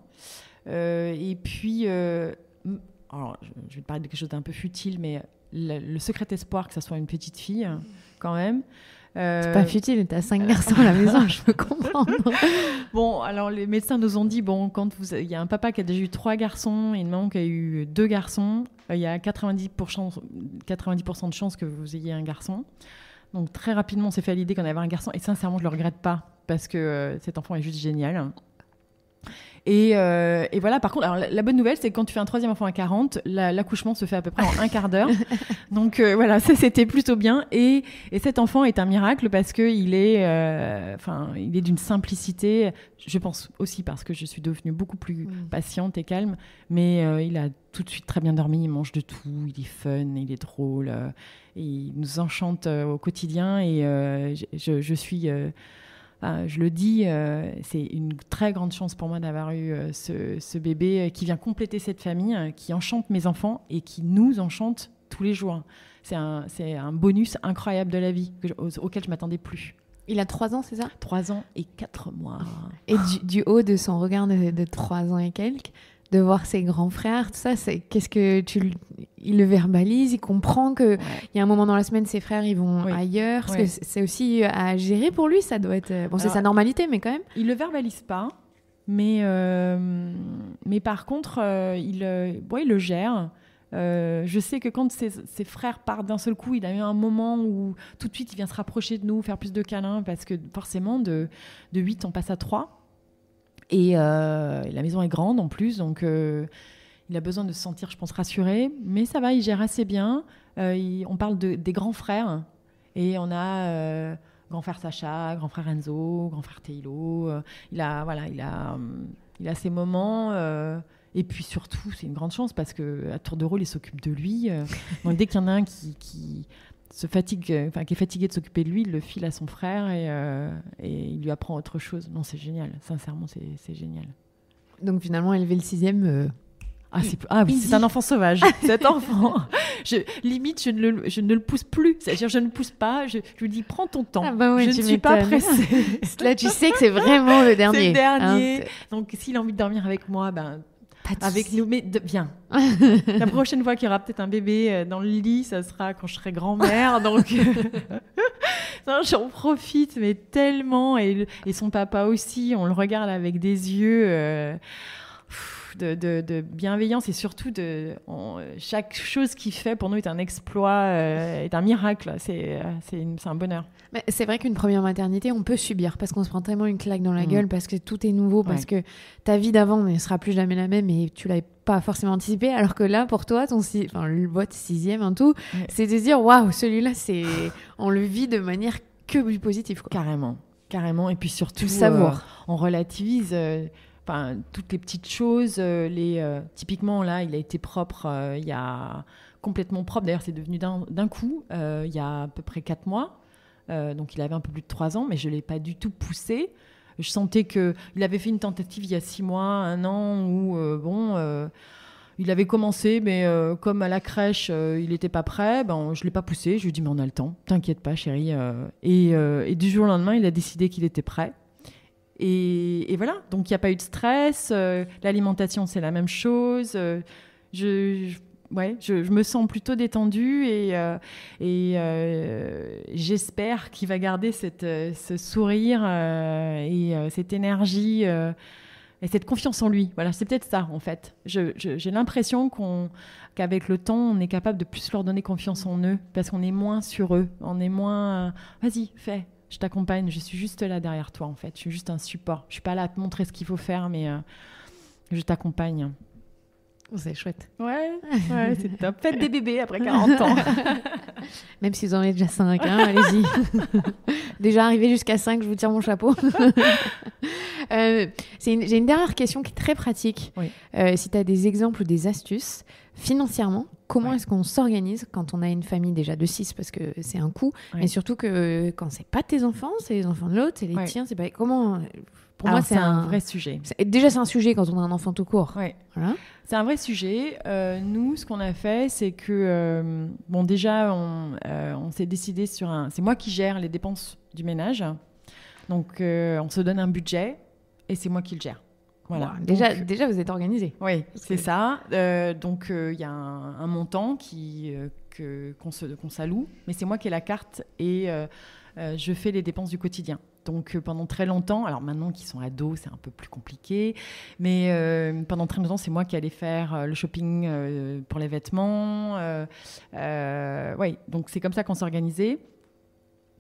Et puis, alors, je vais te parler de quelque chose d'un peu futile, mais... le secret espoir que ça soit une petite fille, quand même. C'est pas futile, t'as 5 garçons à la maison, je peux comprendre. Bon, alors les médecins nous ont dit, quand il y a un papa qui a déjà eu 3 garçons et une maman qui a eu 2 garçons, il y a 90% de chances que vous ayez un garçon. Donc très rapidement, on s'est fait à l'idée qu'on avait un garçon, et sincèrement, je le regrette pas, parce que cet enfant est juste génial. Et voilà, par contre, alors, la bonne nouvelle, c'est que quand tu fais un 3e enfant à 40, l'accouchement se fait à peu près en un quart d'heure. Donc voilà, ça c'était plutôt bien. Et cet enfant est un miracle parce qu'il est, il est d'une simplicité. Je pense aussi parce que je suis devenue beaucoup plus patiente et calme. Mais il a tout de suite très bien dormi, il mange de tout, il est fun, il est drôle. Et il nous enchante au quotidien. Et je suis... je le dis, c'est une très grande chance pour moi d'avoir eu ce bébé qui vient compléter cette famille, qui enchante mes enfants et qui nous enchante tous les jours. C'est un bonus incroyable de la vie auquel je ne m'attendais plus. Il a 3 ans, c'est ça ? 3 ans et 4 mois. Et du haut de son regard de 3 ans et quelques, de voir ses grands frères, tout ça, qu'est-ce que il le verbalise, il comprend qu'il y a un moment dans la semaine, ses frères, ils vont ailleurs. Parce que c'est aussi à gérer pour lui, ça doit être... Bon, c'est sa normalité, mais quand même. Il le verbalise pas, mais par contre, il le gère. Je sais que quand ses frères partent d'un seul coup, il a eu un moment où tout de suite, il vient se rapprocher de nous, faire plus de câlins, parce que forcément, de 8, on passe à 3. Et la maison est grande en plus, donc il a besoin de se sentir, je pense, rassuré. Mais ça va, il gère assez bien. On parle des grands frères. Et on a grand frère Sacha, grand frère Enzo, grand frère Teilo. Il a ses moments. Et puis surtout, c'est une grande chance parce qu'à tour de rôle, il s'occupe de lui. Donc dès qu'il y en a un qui est fatigué de s'occuper de lui, il le file à son frère et il lui apprend autre chose. Non, c'est génial. Sincèrement, c'est génial. Donc finalement, élever le 6e... oui, c'est un enfant sauvage, cet enfant. Limite, je ne le pousse plus. C'est-à-dire, je ne pousse pas. Je lui dis, prends ton temps. Je ne suis pas pressée. Là, tu sais que c'est vraiment le dernier. C'est le dernier. Donc, s'il a envie de dormir avec moi, avec nous, mais viens. La prochaine fois qu'il y aura peut-être un bébé dans le lit, ça sera quand je serai grand-mère. Donc, j'en profite, mais tellement. Et son papa aussi, on le regarde avec des yeux de bienveillance et surtout chaque chose qu'il fait pour nous est un exploit, est un miracle. C'est un bonheur. Mais c'est vrai qu'une première maternité, on peut subir parce qu'on se prend tellement une claque dans la gueule parce que tout est nouveau, parce que ta vie d'avant ne sera plus jamais la même et tu l'avais pas forcément anticipé. Alors que là, pour toi, votre 6e, en tout, c'est de se dire waouh, celui-là, on le vit de manière que plus positive, quoi. Carrément. Et puis surtout, on relativise. Toutes les petites choses, typiquement là, il a été propre, il y a complètement propre. D'ailleurs, c'est devenu d'un coup, il y a à peu près 4 mois. Donc, il avait un peu plus de 3 ans, mais je ne l'ai pas du tout poussé. Je sentais qu'il avait fait une tentative il y a 6 mois, 1 an, où il avait commencé, mais comme à la crèche, il n'était pas prêt, je ne l'ai pas poussé. Je lui ai dit, mais on a le temps, t'inquiète pas, chérie. Et du jour au lendemain, il a décidé qu'il était prêt. Et voilà, donc il n'y a pas eu de stress. L'alimentation, c'est la même chose. Je me sens plutôt détendue et j'espère qu'il va garder ce sourire et cette énergie et cette confiance en lui. Voilà, c'est peut-être ça, en fait. J'ai l'impression qu'avec le temps, on est capable de plus leur donner confiance en eux parce qu'on est moins sur eux. On est moins... Vas-y, fais. Je t'accompagne, je suis juste là derrière toi, en fait. Je suis juste un support. Je suis pas là à te montrer ce qu'il faut faire, mais je t'accompagne. C'est chouette. Ouais, c'est top. Faites des bébés après 40 ans. Même si vous en avez déjà 5, allez-y. Déjà arrivé jusqu'à 5, je vous tire mon chapeau. J'ai une dernière question qui est très pratique. Oui. Si tu as des exemples ou des astuces, financièrement, comment est-ce qu'on s'organise quand on a une famille déjà de 6, parce que c'est un coût, mais surtout que quand c'est pas tes enfants, c'est les enfants de l'autre, c'est les tiens, c'est pas... Comment... Pour moi, c'est un vrai sujet. Déjà, c'est un sujet quand on a un enfant tout court. Ouais. Voilà. C'est un vrai sujet. Nous, ce qu'on a fait, c'est que... déjà, on s'est décidé sur un... C'est moi qui gère les dépenses du ménage. Donc, on se donne un budget et c'est moi qui le gère. Voilà. Wow, déjà, vous êtes organisé. Oui, c'est ça. Donc, il y a un montant qu'on s'alloue, mais c'est moi qui ai la carte et je fais les dépenses du quotidien. Donc, pendant très longtemps, alors maintenant qu'ils sont ados, c'est un peu plus compliqué, mais pendant très longtemps, c'est moi qui allais faire le shopping pour les vêtements. Oui, donc c'est comme ça qu'on s'organisait.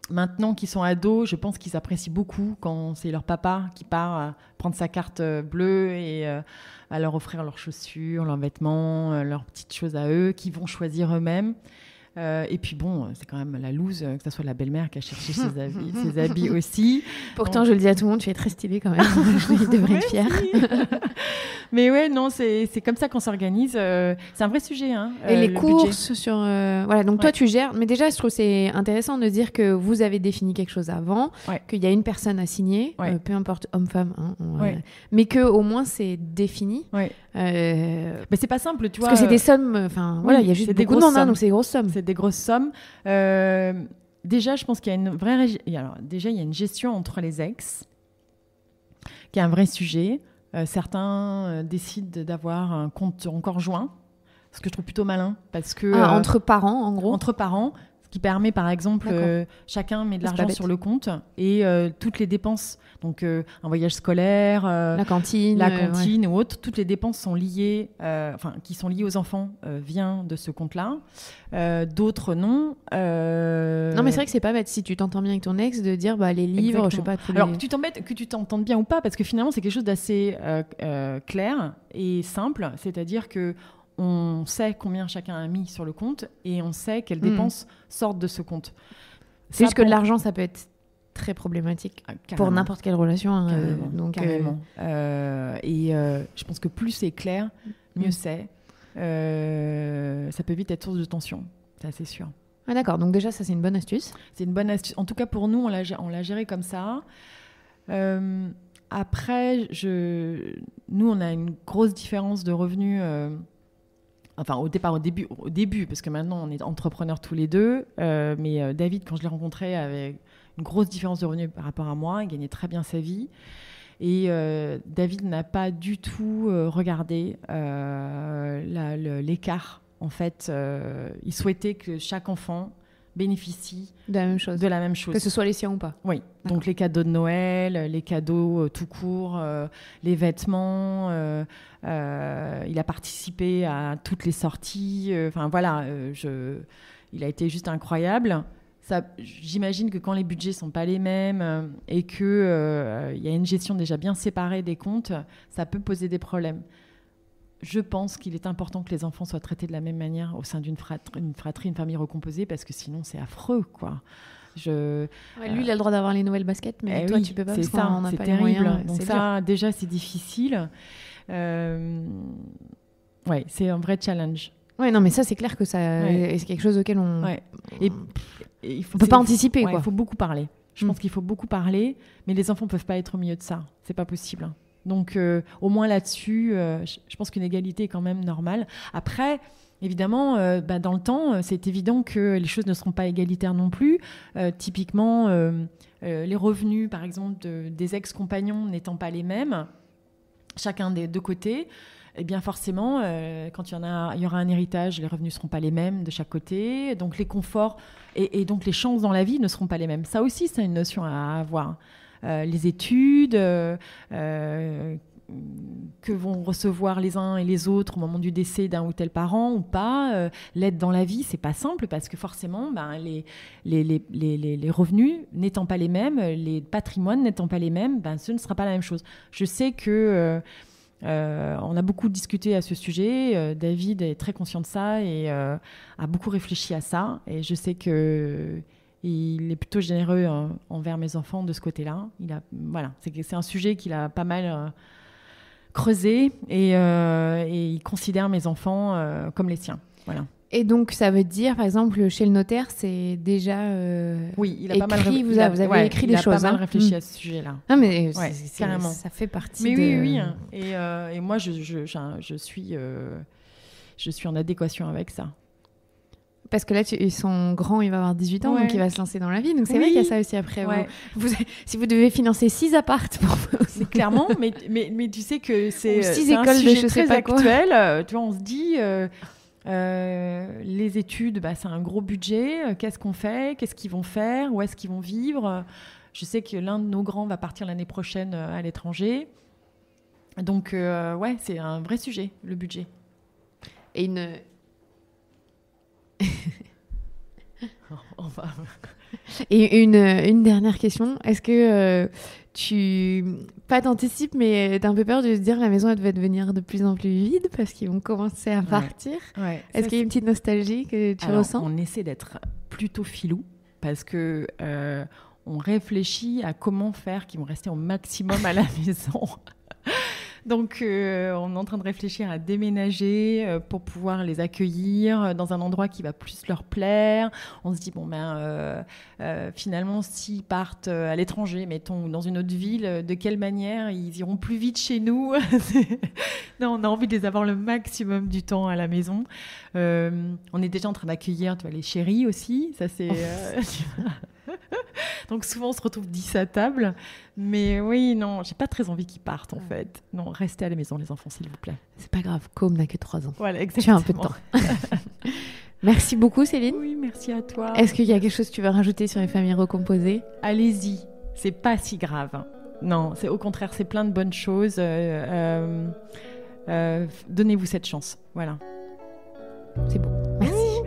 Maintenant qu'ils sont ados, je pense qu'ils apprécient beaucoup quand c'est leur papa qui part prendre sa carte bleue et à leur offrir leurs chaussures, leurs vêtements, leurs petites choses à eux, qu'ils vont choisir eux-mêmes. Et puis bon, c'est quand même la loose, que ce soit la belle-mère qui a cherché ses habits aussi. Pourtant, je le dis à tout le monde, tu es très stylée quand même. Je devrais être fière. Mais ouais, non, c'est comme ça qu'on s'organise. C'est un vrai sujet. Hein, et les courses sur... Voilà, donc toi, tu gères. Mais déjà, je trouve que c'est intéressant de dire que vous avez défini quelque chose avant, qu'il y a une personne à signer, peu importe homme-femme, hein, mais qu'au moins c'est défini. Mais c'est pas simple, tu vois. Parce que c'est des sommes... Enfin, voilà, il y a juste beaucoup de monde, donc c'est des grosses sommes. C'est des grosses sommes. Déjà, je pense qu'il y a une vraie... Alors, déjà, il y a une gestion entre les ex, qui est un vrai sujet. Certains décident d'avoir un compte encore joint, ce que je trouve plutôt malin. Parce que, entre parents, en gros. Entre parents, ce qui permet, par exemple, chacun met de l'argent sur le compte et toutes les dépenses, donc un voyage scolaire, la cantine ou autre, toutes les dépenses sont liées, qui sont liées aux enfants, viennent de ce compte-là. D'autres non. Non, mais c'est vrai que c'est pas bête si tu t'entends bien avec ton ex de dire les livres, exactement. Je sais pas. Alors que tu t'entendes bien ou pas, parce que finalement c'est quelque chose d'assez clair et simple, c'est-à-dire que on sait combien chacun a mis sur le compte et on sait quelles dépenses sortent de ce compte. C'est juste que l'argent, ça peut être très problématique pour n'importe quelle relation. Carrément. Et je pense que plus c'est clair, mieux c'est. Ça peut vite être source de tension, c'est assez sûr. Ah, d'accord, donc déjà ça c'est une bonne astuce. C'est une bonne astuce. En tout cas pour nous, on l'a géré comme ça. Après, nous on a une grosse différence de revenus. Au début, parce que maintenant on est entrepreneurs tous les deux, mais David, quand je l'ai rencontré, avait une grosse différence de revenus par rapport à moi, il gagnait très bien sa vie. Et David n'a pas du tout regardé l'écart. En fait, il souhaitait que chaque enfant bénéficie de la même chose. Que ce soit les siens ou pas. Oui, d'accord. Donc les cadeaux de Noël, les cadeaux tout court, les vêtements. Il a participé à toutes les sorties. Il a été juste incroyable. J'imagine que quand les budgets sont pas les mêmes et qu'il y a une gestion déjà bien séparée des comptes, ça peut poser des problèmes. Je pense qu'il est important que les enfants soient traités de la même manière au sein d'une fratrie, une famille recomposée, parce que sinon c'est affreux, quoi. Lui, il a le droit d'avoir les nouvelles baskets, mais toi, tu peux pas. C'est ça, c'est terrible. Donc ça, déjà, c'est difficile. C'est un vrai challenge. Oui, non, mais ça, c'est clair que c'est quelque chose auquel on... Et on peut pas anticiper, quoi. Il faut beaucoup parler. Je pense qu'il faut beaucoup parler, mais les enfants peuvent pas être au milieu de ça. C'est pas possible. Donc, au moins là-dessus, je pense qu'une égalité est quand même normale. Après, évidemment, dans le temps, c'est évident que les choses ne seront pas égalitaires non plus. Typiquement, les revenus, par exemple, des ex-compagnons n'étant pas les mêmes, chacun des deux côtés, eh bien forcément, quand il y aura un héritage, les revenus ne seront pas les mêmes de chaque côté. Donc, les conforts et donc les chances dans la vie ne seront pas les mêmes. Ça aussi, c'est une notion à avoir. Les études que vont recevoir les uns et les autres au moment du décès d'un ou tel parent ou pas, l'aide dans la vie, c'est pas simple parce que forcément les revenus n'étant pas les mêmes, les patrimoines n'étant pas les mêmes, ce ne sera pas la même chose. Je sais que on a beaucoup discuté à ce sujet, David est très conscient de ça et a beaucoup réfléchi à ça, et je sais que il est plutôt généreux envers mes enfants de ce côté-là. C'est un sujet qu'il a pas mal creusé et il considère mes enfants comme les siens. Voilà. Et donc, ça veut dire, par exemple, chez le notaire, c'est déjà oui, il a écrit, pas mal vous avez écrit des choses. Il a pas mal réfléchi à ce sujet-là. Non, mais carrément. Ça fait partie Oui. Et moi, je suis en adéquation avec ça. Parce que là, ils sont grands, il va avoir 18 ans, Ouais. donc il va se lancer dans la vie. Donc c'est Oui. vrai qu'il y a ça aussi après. Ouais. Si vous devez financer 6 appartes pour C'est clairement, mais tu sais que Ou c'est 6 c'est un écoles de sujet je sais très pas quoi. actuel. Tu vois, on se dit, les études, c'est un gros budget. Qu'est-ce qu'on fait? Qu'est-ce qu'ils vont faire? Où est-ce qu'ils vont vivre? Je sais que l'un de nos grands va partir l'année prochaine à l'étranger. Donc, ouais, c'est un vrai sujet, le budget. Et une... On va- Et une dernière question. Est-ce que pas t'anticipes, mais t'as un peu peur de se dire la maison elle va devenir de plus en plus vide parce qu'ils vont commencer à partir? Ouais, Est-ce qu'il y a une petite nostalgie que tu Alors, ressens? on essaie d'être plutôt filou parce que on réfléchit à comment faire qu'ils vont rester au maximum à la maison. Donc, on est en train de réfléchir à déménager pour pouvoir les accueillir dans un endroit qui va plus leur plaire. On se dit, finalement, s'ils partent à l'étranger, mettons, dans une autre ville, de quelle manière ils iront plus vite chez nous? Non, on a envie de les avoir le maximum du temps à la maison. On est déjà en train d'accueillir, tu vois, les chéris aussi. Ça, c'est... Donc souvent on se retrouve 10 à table, mais oui, non, j'ai pas très envie qu'ils partent en fait. Non, restez à la maison les enfants s'il vous plaît. C'est pas grave, Com n'a que 3 ans. Voilà, Tu as un peu de temps. Merci beaucoup Céline. Oui, merci à toi. Est-ce qu'il y a quelque chose que tu veux rajouter sur les familles recomposées? Allez-y, c'est pas si grave. Non, c'est au contraire, c'est plein de bonnes choses. Donnez-vous cette chance, voilà. C'est beau, merci.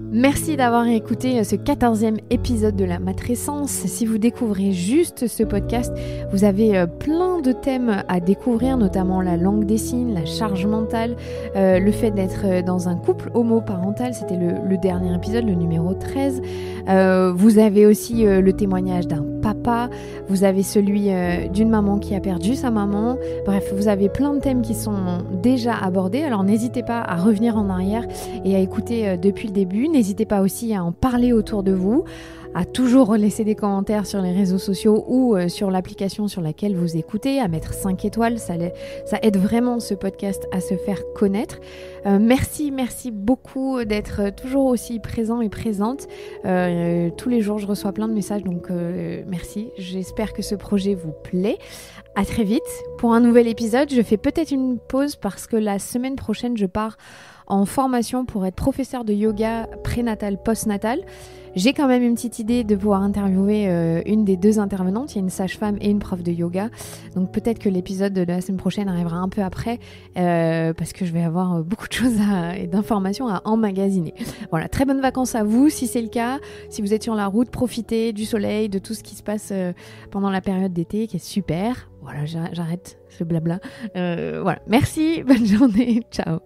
Merci d'avoir écouté ce 14e épisode de la matrescence. Si vous découvrez juste ce podcast, vous avez plein de thèmes à découvrir, notamment la langue des signes, la charge mentale, le fait d'être dans un couple homoparental, c'était le dernier épisode, le numéro 13. Vous avez aussi le témoignage d'un papa, vous avez celui d'une maman qui a perdu sa maman. Bref, vous avez plein de thèmes qui sont déjà abordés, alors n'hésitez pas à revenir en arrière et à écouter depuis le début. N'hésitez pas aussi à en parler autour de vous, à toujours laisser des commentaires sur les réseaux sociaux ou sur l'application sur laquelle vous écoutez, à mettre 5 étoiles, ça aide vraiment ce podcast à se faire connaître. Merci beaucoup d'être toujours aussi présent et présente. Tous les jours, je reçois plein de messages, donc merci. J'espère que ce projet vous plaît. À très vite pour un nouvel épisode. Je fais peut-être une pause parce que la semaine prochaine, je pars en formation pour être professeur de yoga prénatal, postnatal. J'ai quand même une petite idée de pouvoir interviewer une des deux intervenantes. Il y a une sage-femme et une prof de yoga. Donc peut-être que l'épisode de la semaine prochaine arrivera un peu après parce que je vais avoir beaucoup de choses et d'informations à emmagasiner. Voilà, très bonnes vacances à vous si c'est le cas. Si vous êtes sur la route, profitez du soleil, de tout ce qui se passe pendant la période d'été qui est super. Voilà, j'arrête ce blabla. Voilà, merci, bonne journée, ciao.